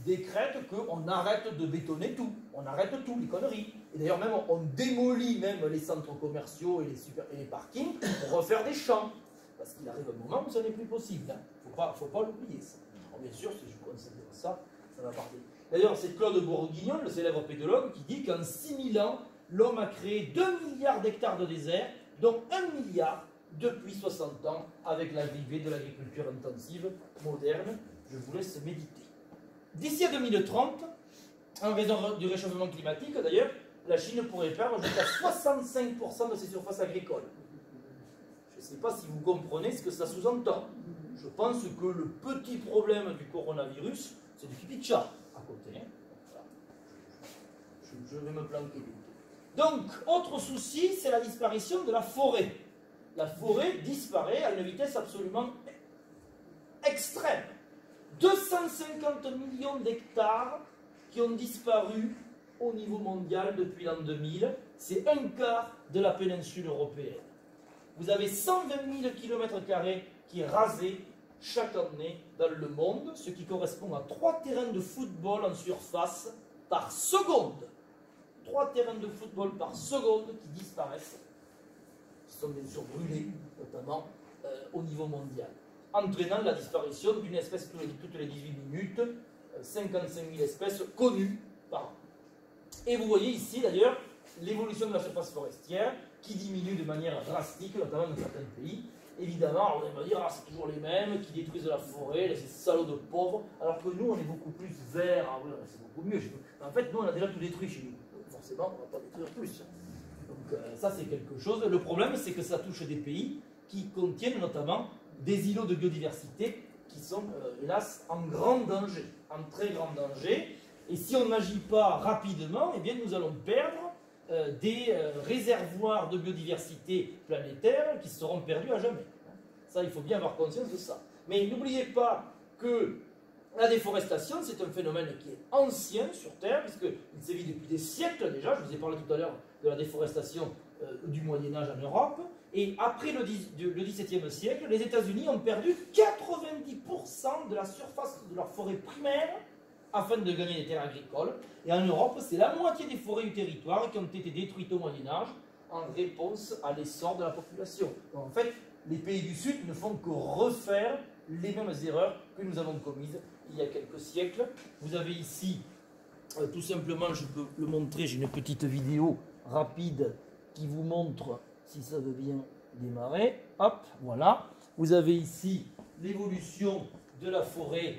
décrète qu'on arrête de bétonner tout. On arrête tout, les conneries. Et d'ailleurs, même on démolit même les centres commerciaux et les parkings pour refaire des champs. Parce qu'il arrive un moment où ça n'est plus possible. Il ne faut pas l'oublier, ça. Alors, bien sûr, si je considère ça, ça va parler. D'ailleurs, c'est Claude Bourguignon, le célèbre pédologue, qui dit qu'en 6000 ans, l'homme a créé 2 milliards d'hectares de désert, dont 1 milliard depuis 60 ans, avec l'arrivée de l'agriculture intensive moderne. Je vous laisse méditer. D'ici à 2030, en raison du réchauffement climatique, d'ailleurs, la Chine pourrait perdre jusqu'à 65% de ses surfaces agricoles. Je ne sais pas si vous comprenez ce que ça sous-entend. Je pense que le petit problème du coronavirus, c'est du pipi de chat à côté. Voilà. Je vais me planquer. Donc, autre souci, c'est la disparition de la forêt. La forêt disparaît à une vitesse absolument extrême. 250 millions d'hectares qui ont disparu au niveau mondial depuis l'an 2000. C'est un quart de la péninsule européenne. Vous avez 120 000 km² qui est rasé chaque année dans le monde, ce qui correspond à 3 terrains de football en surface par seconde. 3 terrains de football par seconde qui disparaissent, qui sont bien sûr brûlés, notamment au niveau mondial, entraînant la disparition d'une espèce toutes les 18 minutes, 55 000 espèces connues par an. Et vous voyez ici d'ailleurs l'évolution de la surface forestière qui diminue de manière drastique, notamment dans certains pays. Évidemment, on va dire, ah, c'est toujours les mêmes qui détruisent la forêt, ces salauds de pauvres, alors que nous, on est beaucoup plus verts. Ah oui, c'est beaucoup mieux. En fait, nous, on a déjà tout détruit chez nous. Donc, forcément, on ne va pas détruire plus. Donc, ça, c'est quelque chose. Le problème, c'est que ça touche des pays qui contiennent notamment des îlots de biodiversité qui sont, hélas, en grand danger, en très grand danger. Et si on n'agit pas rapidement, eh bien, nous allons perdre des réservoirs de biodiversité planétaire qui seront perdus à jamais. Ça, il faut bien avoir conscience de ça. Mais n'oubliez pas que la déforestation, c'est un phénomène qui est ancien sur Terre, puisqu'il sévit depuis des siècles déjà. Je vous ai parlé tout à l'heure de la déforestation du Moyen-Âge en Europe. Et après le XVIIe siècle, les États-Unis ont perdu 90% de la surface de leur forêt primaire afin de gagner des terres agricoles. Et en Europe, c'est la moitié des forêts du territoire qui ont été détruites au Moyen-Âge en réponse à l'essor de la population. Donc, en fait, les pays du Sud ne font que refaire les mêmes erreurs que nous avons commises il y a quelques siècles. Vous avez ici, tout simplement, je peux le montrer, j'ai une petite vidéo rapide qui vous montre, si ça veut bien démarrer. Hop, voilà. Vous avez ici l'évolution de la forêt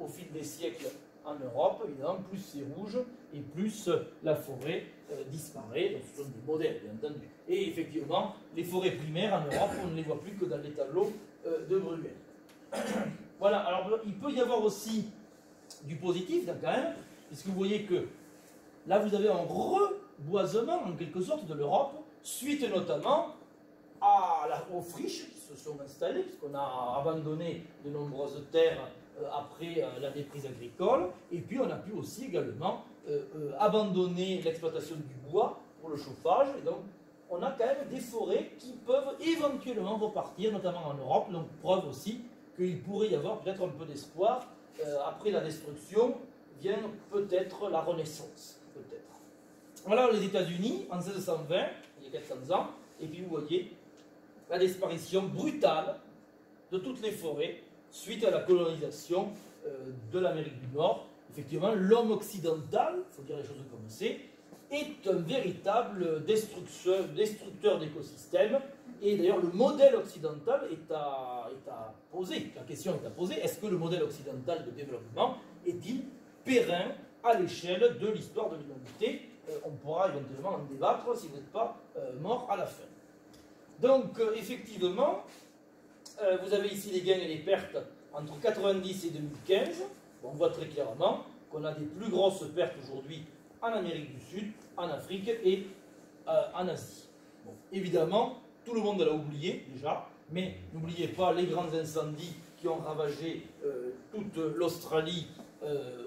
au fil des siècles en Europe, évidemment, plus c'est rouge et plus la forêt disparaît. Donc ce sont des modèles, bien entendu. Et effectivement, les forêts primaires en Europe, on ne les voit plus que dans les tableaux de Bruegel. Voilà, alors il peut y avoir aussi du positif quand même, puisque vous voyez que là vous avez un reboisement en quelque sorte de l'Europe, suite notamment aux friches qui se sont installées, puisqu'on a abandonné de nombreuses terres après la déprise agricole, et puis on a pu aussi également abandonner l'exploitation du bois pour le chauffage, et donc on a quand même des forêts qui peuvent éventuellement repartir, notamment en Europe, donc preuve aussi qu'il pourrait y avoir peut-être un peu d'espoir, après la destruction vient peut-être la renaissance, peut-être. Voilà les États-Unis en 1620, il y a 400 ans, et puis vous voyez la disparition brutale de toutes les forêts suite à la colonisation de l'Amérique du Nord. Effectivement, l'homme occidental, il faut dire les choses comme c'est, est un véritable destructeur d'écosystèmes. Et d'ailleurs, le modèle occidental est à poser. La question est à poser. Est-ce que le modèle occidental de développement est-il périn à l'échelle de l'histoire de l'humanité? On pourra éventuellement en débattre si vous n'êtes pas mort à la fin. Donc, effectivement, vous avez ici les gains et les pertes entre 90 et 2015. On voit très clairement qu'on a des plus grosses pertes aujourd'hui en Amérique du Sud, en Afrique et en Asie. Bon, évidemment, tout le monde l'a oublié déjà, mais n'oubliez pas les grands incendies qui ont ravagé toute l'Australie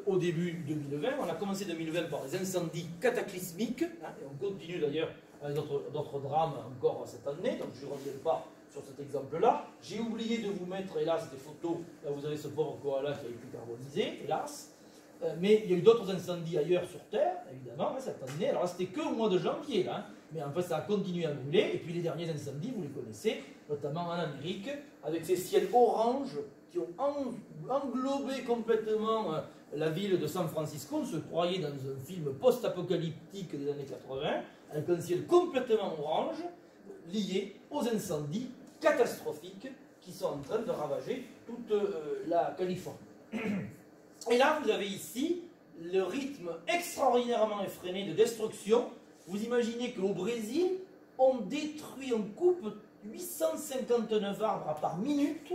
au début 2020. On a commencé 2020 par des incendies cataclysmiques, hein, et on continue d'ailleurs avec d'autres drames encore cette année, donc je ne reviens pas sur cet exemple-là. J'ai oublié de vous mettre, hélas, des photos. Là, vous avez ce pauvre koala qui a été carbonisé, hélas. Mais il y a eu d'autres incendies ailleurs sur Terre, évidemment, hein, cette année. Alors, c'était que au mois de janvier, là. Hein. Mais en fait, ça a continué à brûler. Et puis, les derniers incendies, vous les connaissez, notamment en Amérique, avec ces ciels oranges qui ont englobé complètement la ville de San Francisco. On se croyait dans un film post-apocalyptique des années 80, avec un ciel complètement orange, lié aux incendies catastrophiques qui sont en train de ravager toute la Californie. Et là, vous avez ici le rythme extraordinairement effréné de destruction. Vous imaginez qu'au Brésil, on détruit, on coupe 859 arbres par minute,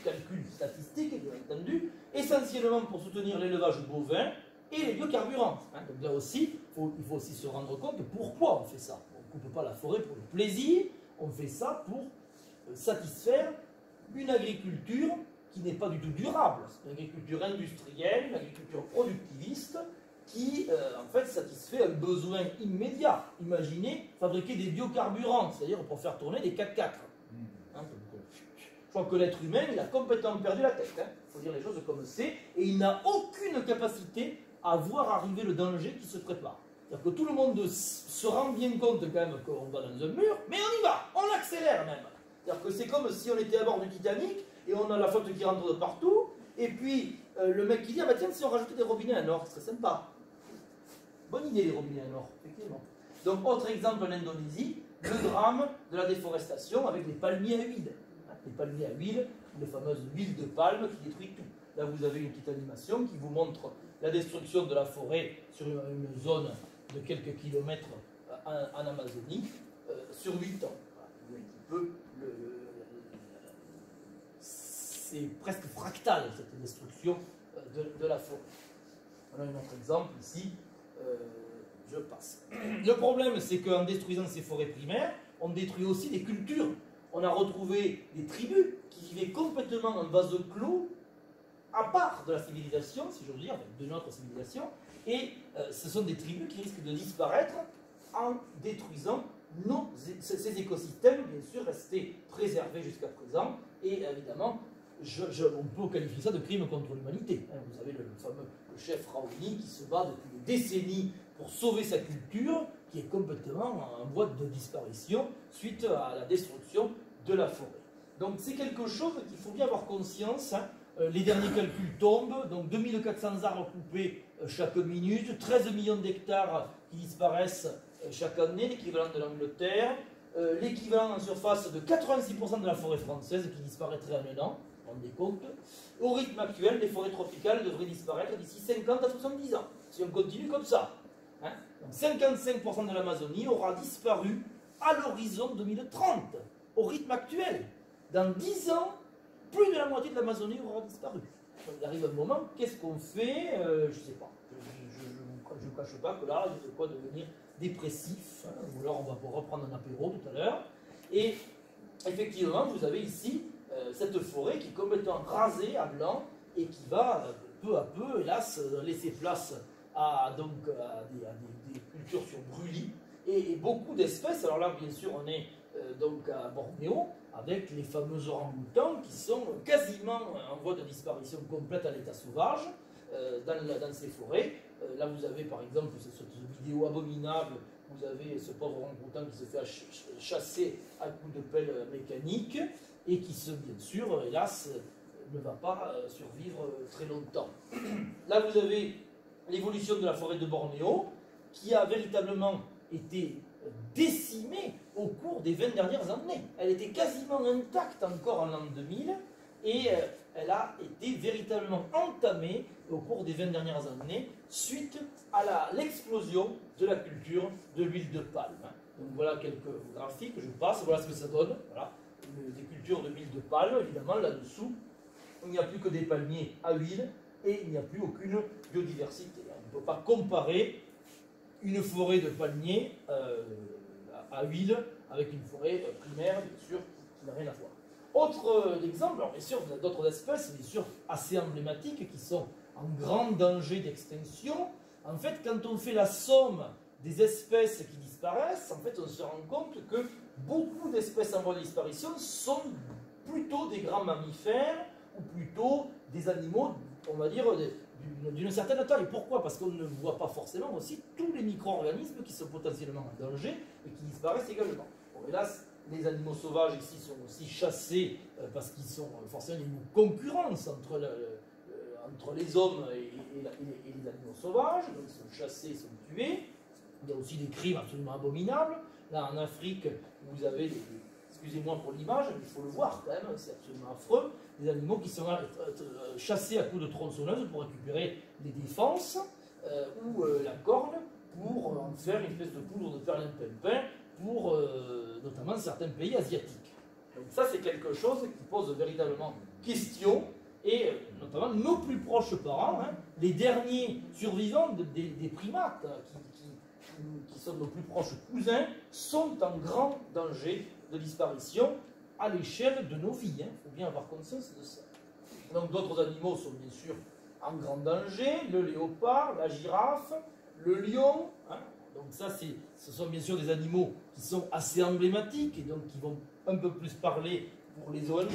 calcul statistique bien entendu, essentiellement pour soutenir l'élevage bovin et les biocarburants. Donc là aussi, il faut aussi se rendre compte de pourquoi on fait ça. On ne coupe pas la forêt pour le plaisir, on fait ça pour satisfaire une agriculture qui n'est pas du tout durable. C'est une agriculture industrielle, une agriculture productiviste qui, en fait, satisfait un besoin immédiat. Imaginez fabriquer des biocarburants, c'est-à-dire pour faire tourner des 4x4. Hein, je crois que l'être humain, il a complètement perdu la tête. Il faut dire les choses comme c'est. Et il n'a aucune capacité à voir arriver le danger qui se prépare. C'est-à-dire que tout le monde se rend bien compte quand même qu'on va dans un mur, mais on y va, on accélère même. C'est-à-dire que c'est comme si on était à bord du Titanic, et on a la flotte qui rentre de partout, et puis le mec qui dit, ah bah tiens, si on rajoutait des robinets à nord, ce serait sympa. Bonne idée les robinets à nord, effectivement. Donc autre exemple en Indonésie, le drame de la déforestation avec les palmiers à huile. Les palmiers à huile, les fameuses huiles de palme qui détruisent tout. Là vous avez une petite animation qui vous montre la destruction de la forêt sur une zone de quelques kilomètres en Amazonie sur 8 ans. Voilà, c'est presque fractal cette destruction de la forêt. On a un autre exemple ici, je passe. Le problème, c'est qu'en détruisant ces forêts primaires, on détruit aussi des cultures. On a retrouvé des tribus qui vivaient complètement en vase clos, à part de la civilisation, si j'ose dire, de notre civilisation, et ce sont des tribus qui risquent de disparaître en détruisant ces écosystèmes, bien sûr, restés préservés jusqu'à présent, et évidemment, on peut qualifier ça de crime contre l'humanité. Vous avez le fameux chef Raoni qui se bat depuis des décennies pour sauver sa culture, qui est complètement en voie de disparition suite à la destruction de la forêt. Donc c'est quelque chose qu'il faut bien avoir conscience. Les derniers calculs tombent, donc 2400 arbres coupés chaque minute, 13 millions d'hectares qui disparaissent chaque année, l'équivalent de l'Angleterre, l'équivalent en surface de 86% de la forêt française qui disparaîtrait en un an. Rendez compte. Au rythme actuel, les forêts tropicales devraient disparaître d'ici 50 à 70 ans, si on continue comme ça. Hein, donc 55% de l'Amazonie aura disparu à l'horizon 2030, au rythme actuel. Dans 10 ans, plus de la moitié de l'Amazonie aura disparu. Donc, il arrive un moment, qu'est-ce qu'on fait? Je ne sais pas. Je ne cache pas que là, il y a de quoi devenir dépressif. Hein, ou alors on va pouvoir reprendre un apéro tout à l'heure. Et effectivement, vous avez ici cette forêt qui est complètement rasée à blanc et qui va peu à peu, hélas, laisser place à des cultures sur brûlis et beaucoup d'espèces. Alors là, bien sûr, on est donc à Bornéo avec les fameux orang-outans qui sont quasiment en voie de disparition complète à l'état sauvage dans ces forêts. Là, vous avez par exemple cette vidéo abominable. Vous avez ce pauvre orang-outan qui se fait chasser à coups de pelle mécanique et qui, bien sûr, hélas, ne va pas survivre très longtemps. Là, vous avez l'évolution de la forêt de Bornéo qui a véritablement été décimée au cours des 20 dernières années. Elle était quasiment intacte encore en l'an 2000 et elle a été véritablement entamée au cours des 20 dernières années suite à l'explosion de la culture de l'huile de palme. Donc voilà quelques graphiques, je passe, voilà ce que ça donne. Voilà. des cultures de huile de palme, évidemment, là-dessous, il n'y a plus que des palmiers à huile et il n'y a plus aucune biodiversité. On ne peut pas comparer une forêt de palmiers à huile avec une forêt primaire, bien sûr, qui n'a rien à voir. Autre exemple, alors bien sûr, d'autres espèces, bien sûr, assez emblématiques, qui sont en grand danger d'extinction. En fait, quand on fait la somme des espèces qui disparaissent, en fait, on se rend compte que beaucoup d'espèces en voie de disparition sont plutôt des grands mammifères ou plutôt des animaux, on va dire, d'une certaine taille. Pourquoi? Parce qu'on ne voit pas forcément aussi tous les micro-organismes qui sont potentiellement en danger et qui disparaissent également. Bon, hélas, les animaux sauvages ici sont aussi chassés parce qu'ils sont forcément une concurrence entre les hommes et les animaux sauvages, donc ils sont chassés, ils sont tués. Il y a aussi des crimes absolument abominables. Là en Afrique, vous avez, excusez-moi pour l'image, mais il faut le voir quand même, c'est absolument affreux, des animaux qui sont chassés à coups de tronçonneuse pour récupérer les défenses ou la corne pour en faire une espèce de poudre de perlimpinpin pour notamment certains pays asiatiques. Donc ça c'est quelque chose qui pose véritablement question. Et notamment nos plus proches parents, hein, les derniers survivants des primates, qui sont nos plus proches cousins, sont en grand danger de disparition à l'échelle de nos vies. Il faut bien avoir conscience de ça. Donc d'autres animaux sont bien sûr en grand danger, le léopard, la girafe, le lion. Hein. Donc ça, ce sont bien sûr des animaux qui sont assez emblématiques et donc qui vont un peu plus parler pour les ONG,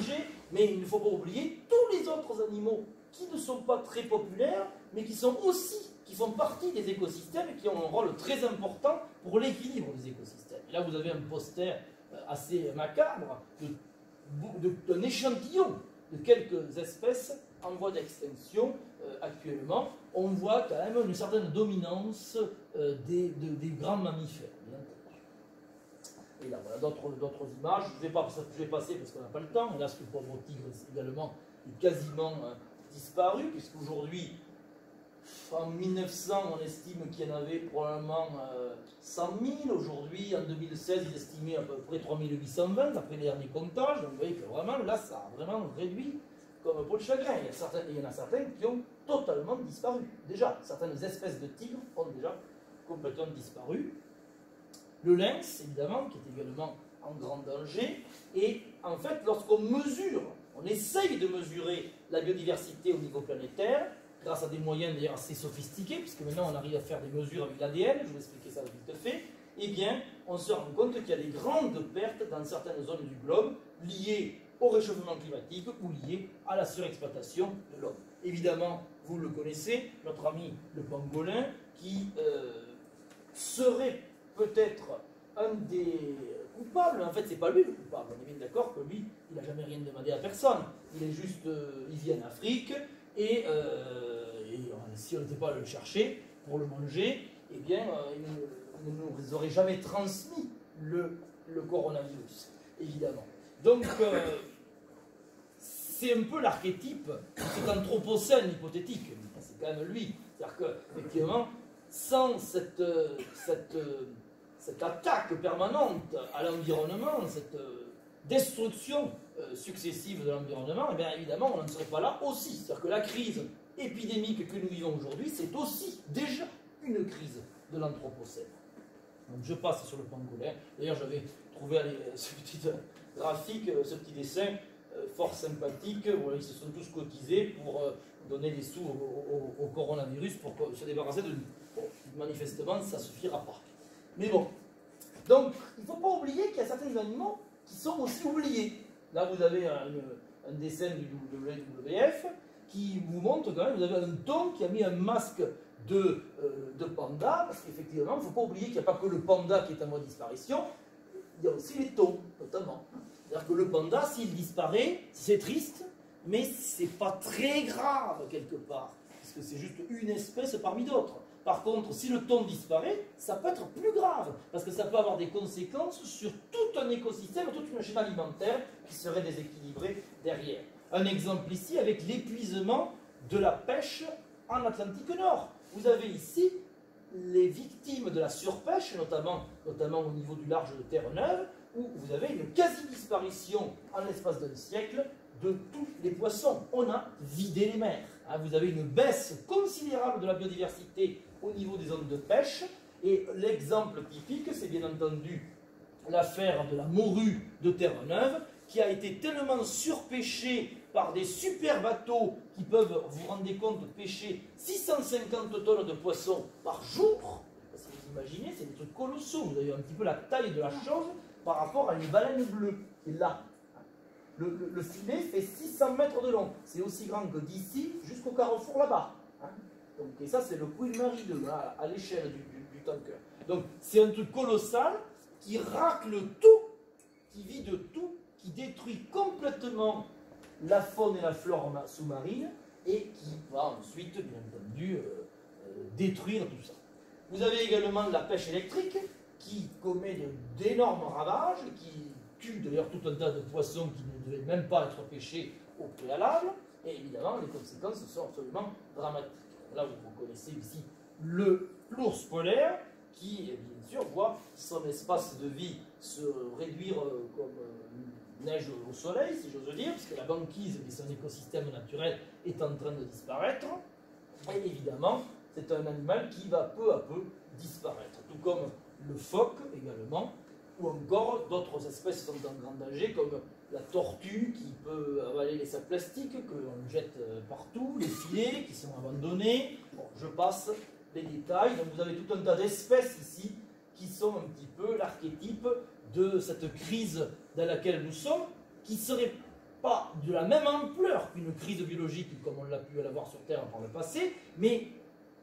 mais il ne faut pas oublier tous les autres animaux qui ne sont pas très populaires, mais qui font partie des écosystèmes et qui ont un rôle très important pour l'équilibre des écosystèmes. Et là, vous avez un poster assez macabre d'un échantillon de quelques espèces en voie d'extinction actuellement. On voit quand même une certaine dominance des grands mammifères. Et là, voilà d'autres images. Je vais passer parce qu'on n'a pas le temps. Et là, ce pauvre tigre également est quasiment disparu, puisqu'aujourd'hui, en 1900, on estime qu'il y en avait probablement 100 000. Aujourd'hui, en 2016, ils estimaient à peu près 3820, après les derniers comptages. Donc vous voyez que vraiment, là, ça a vraiment réduit comme peau de chagrin. Il y en a certains qui ont totalement disparu. Déjà, certaines espèces de tigres ont déjà complètement disparu. Le lynx, évidemment, qui est également en grand danger. Et en fait, lorsqu'on mesure, on essaye de mesurer la biodiversité au niveau planétaire, grâce à des moyens d'ailleurs assez sophistiqués, puisque maintenant on arrive à faire des mesures avec l'ADN, je vais expliquer ça vite fait, eh bien, on se rend compte qu'il y a des grandes pertes dans certaines zones du globe liées au réchauffement climatique ou liées à la surexploitation de l'homme. Évidemment, vous le connaissez, notre ami le pangolin, qui serait peut-être un des coupables. En fait, c'est pas lui le coupable. On est bien d'accord que lui, il n'a jamais rien demandé à personne. Il est juste, il vient en Afrique et si on n'était pas à le chercher pour le manger, eh bien, il ne nous aurait jamais transmis le coronavirus, évidemment. Donc, c'est un peu l'archétype de cet anthropocène hypothétique. C'est quand même lui. C'est-à-dire qu'effectivement, sans cette attaque permanente à l'environnement, cette destruction successive de l'environnement, eh bien évidemment, on n'en serait pas là aussi. C'est-à-dire que la crise épidémique que nous vivons aujourd'hui, c'est aussi déjà une crise de l'anthropocène. Donc je passe sur le pangolin. D'ailleurs, j'avais trouvé ce petit graphique, ce petit dessin fort sympathique. Voilà, ils se sont tous cotisés pour donner des sous au coronavirus pour se débarrasser de lui. Bon, manifestement, ça ne suffira pas. Mais bon, donc il ne faut pas oublier qu'il y a certains animaux qui sont aussi oubliés. Là, vous avez un dessin du WWF qui vous montre quand même, vous avez un thon qui a mis un masque de panda, parce qu'effectivement, il ne faut pas oublier qu'il n'y a pas que le panda qui est en voie de disparition, il y a aussi les thons, notamment. C'est-à-dire que le panda, s'il disparaît, c'est triste, mais c'est pas très grave quelque part, puisque c'est juste une espèce parmi d'autres. Par contre, si le thon disparaît, ça peut être plus grave, parce que ça peut avoir des conséquences sur tout un écosystème, toute une chaîne alimentaire qui serait déséquilibrée derrière. Un exemple ici avec l'épuisement de la pêche en Atlantique Nord. Vous avez ici les victimes de la surpêche, notamment au niveau du large de Terre-Neuve, où vous avez une quasi-disparition en l'espace d'un siècle de tous les poissons. On a vidé les mers. Hein, vous avez une baisse considérable de la biodiversité au niveau des zones de pêche. Et l'exemple typique, c'est bien entendu l'affaire de la morue de Terre-Neuve, qui a été tellement surpêchée par des super bateaux qui peuvent, vous vous rendez compte, pêcher 650 tonnes de poissons par jour. Parce que vous imaginez, c'est des trucs colossaux. Vous avez un petit peu la taille de la chose par rapport à une baleine bleue. Et là, le filet fait 600 mètres de long. C'est aussi grand que d'ici jusqu'au carrefour là-bas. Hein. Donc, et ça, c'est le Queen Mary 2 à l'échelle du tanker. Donc, c'est un truc colossal qui racle tout, qui vide tout, qui détruit complètement la faune et la flore sous-marine et qui va ensuite, bien entendu, détruire tout ça. Vous avez également la pêche électrique qui commet d'énormes ravages, qui tue d'ailleurs tout un tas de poissons qui ne devaient même pas être pêchés au préalable, et évidemment les conséquences sont absolument dramatiques. Là vous connaissez ici l'ours polaire qui bien sûr voit son espace de vie se réduire comme neige au soleil, si j'ose dire, puisque la banquise de son écosystème naturel est en train de disparaître, et évidemment c'est un animal qui va peu à peu disparaître, tout comme le phoque également, ou encore d'autres espèces sont en grand danger, comme la tortue qui peut avaler les sacs plastiques que l'on jette partout, les filets qui sont abandonnés, bon, je passe les détails. Donc vous avez tout un tas d'espèces ici qui sont un petit peu l'archétype de cette crise dans laquelle nous sommes, qui ne serait pas de la même ampleur qu'une crise biologique comme on l'a pu l'avoir sur Terre par le passé, mais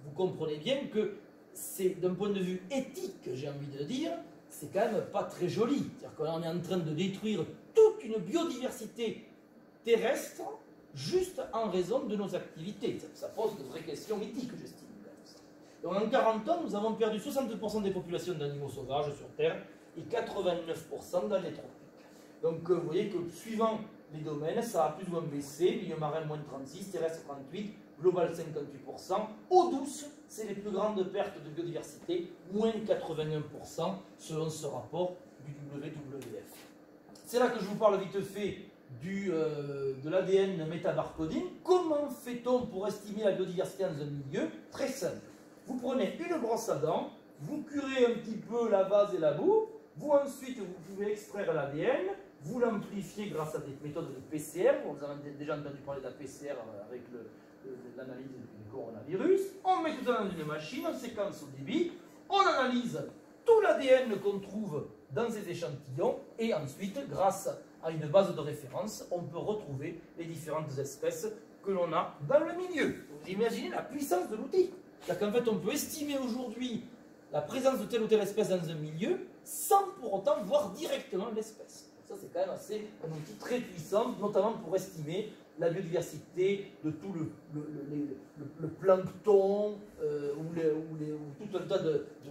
vous comprenez bien que c'est d'un point de vue éthique, j'ai envie de dire, c'est quand même pas très joli. C'est-à-dire qu'on est en train de détruire toute une biodiversité terrestre juste en raison de nos activités. Ça pose de vraies questions éthiques, j'estime. Donc en 40 ans, nous avons perdu 60% des populations d'animaux sauvages sur Terre et 89% dans les tropiques. Donc vous voyez que suivant les domaines, ça a plus ou moins baissé. Milieu marin, moins 36, terrestre 38, global 58%. Eau douce, c'est les plus grandes pertes de biodiversité, moins 81% selon ce rapport du WWF. C'est là que je vous parle vite fait de l'ADN métabarcoding. Comment fait-on pour estimer la biodiversité dans un milieu? Très simple. Vous prenez une brosse à dents, vous curez un petit peu la vase et la boue, ensuite vous pouvez extraire l'ADN, vous l'amplifiez grâce à des méthodes de PCR, vous avez déjà entendu parler de la PCR avec l'analyse du coronavirus, on met tout ça dans une machine, on séquence au débit, on analyse tout l'ADN qu'on trouve dans ces échantillons, et ensuite, grâce à une base de référence, on peut retrouver les différentes espèces que l'on a dans le milieu. Vous imaginez la puissance de l'outil. C'est-à-dire qu'en fait, on peut estimer aujourd'hui la présence de telle ou telle espèce dans un milieu sans pour autant voir directement l'espèce. Ça, c'est quand même un outil très puissant, notamment pour estimer la biodiversité de tout le plancton ou tout un tas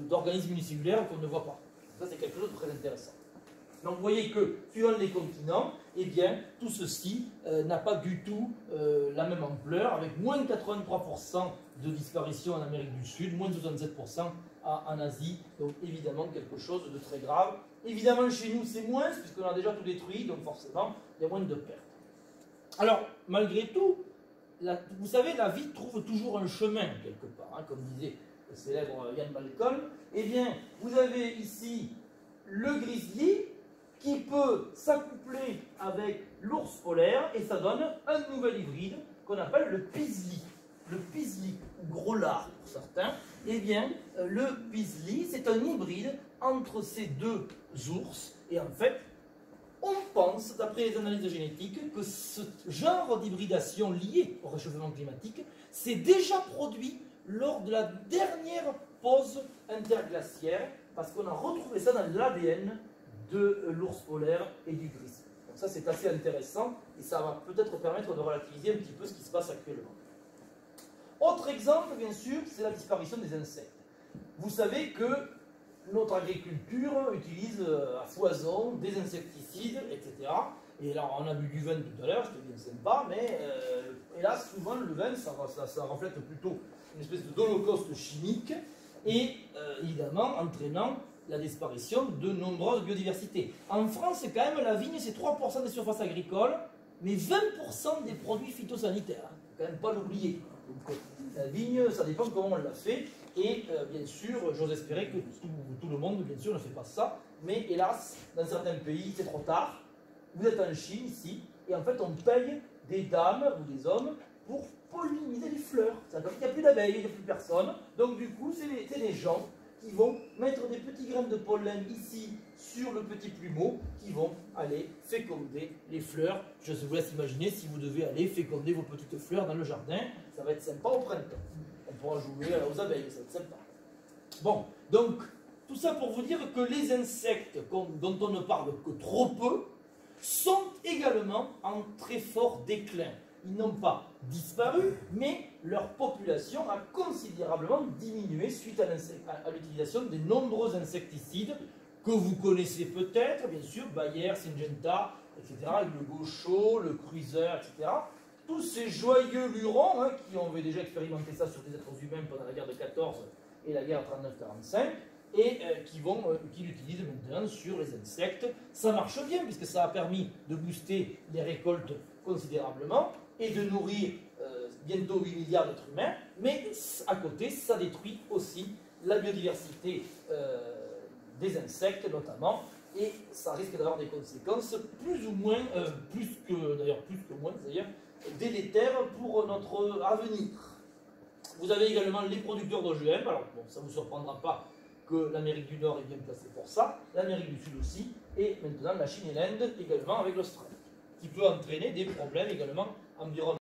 d'organismes unicellulaires qu'on ne voit pas. Ça, c'est quelque chose de très intéressant. Donc vous voyez que, suivant les continents, eh bien, tout ceci n'a pas du tout la même ampleur, avec moins 83% de disparition en Amérique du Sud, moins 67% en Asie, donc évidemment quelque chose de très grave. Évidemment chez nous c'est moins, puisqu'on a déjà tout détruit, donc forcément il y a moins de pertes. Alors, malgré tout, vous savez, la vie trouve toujours un chemin quelque part, hein, comme disait le célèbre Ian Malcolm. Eh bien, vous avez ici le grizzly, qui peut s'accoupler avec l'ours polaire, et ça donne un nouvel hybride qu'on appelle le pisli. Le pisli, ou gros lard pour certains, eh bien, le pisli, c'est un hybride entre ces deux ours, et en fait, on pense, d'après les analyses génétiques, que ce genre d'hybridation liée au réchauffement climatique s'est déjà produit lors de la dernière pause interglaciaire, parce qu'on a retrouvé ça dans l'ADN de l'ours polaire et du grizzly. Donc ça c'est assez intéressant et ça va peut-être permettre de relativiser un petit peu ce qui se passe actuellement. Autre exemple, bien sûr, c'est la disparition des insectes. Vous savez que notre agriculture utilise à foison des insecticides, etc. Et là, on a bu du vin tout à l'heure, c'était bien sympa, mais hélas, souvent le vin, ça reflète plutôt une espèce d'holocauste chimique et évidemment entraînant la disparition de nombreuses biodiversités. En France, quand même, la vigne, c'est 3% des surfaces agricoles, mais 20% des produits phytosanitaires. Il ne faut quand même pas l'oublier. Donc, la vigne, ça dépend comment on l'a fait. Et bien sûr, j'ose espérer que tout le monde, bien sûr, ne fait pas ça. Mais hélas, dans certains pays, c'est trop tard. Vous êtes en Chine, ici, et en fait, on paye des dames ou des hommes pour polliniser les fleurs. C'est-à-dire qu'il n'y a plus d'abeilles, il n'y a plus personne. Donc du coup, c'est des gens qui vont mettre des petits grains de pollen ici sur le petit plumeau qui vont aller féconder les fleurs. Je vous laisse imaginer si vous devez aller féconder vos petites fleurs dans le jardin. Ça va être sympa au printemps. On pourra jouer aux abeilles, ça va être sympa. Bon, donc tout ça pour vous dire que les insectes dont on ne parle que trop peu sont également en très fort déclin. Ils n'ont pas disparu, mais leur population a considérablement diminué suite à l'utilisation des nombreux insecticides que vous connaissez peut-être, bien sûr, Bayer, Syngenta, etc., le Gaucho, le Cruiser, etc. Tous ces joyeux lurons qui avaient déjà expérimenté ça sur des êtres humains pendant la guerre de 14 et la guerre 39-45, et qui l'utilisent maintenant sur les insectes. Ça marche bien, puisque ça a permis de booster les récoltes considérablement, et de nourrir bientôt 8 milliards d'êtres humains, mais à côté, ça détruit aussi la biodiversité des insectes notamment, et ça risque d'avoir des conséquences plus ou moins, plus que moins d'ailleurs, délétères pour notre avenir. Vous avez également les producteurs d'OGM, alors bon, ça ne vous surprendra pas que l'Amérique du Nord est bien placée pour ça, l'Amérique du Sud aussi, et maintenant la Chine et l'Inde également avec l'Australie, qui peut entraîner des problèmes également environnementaux.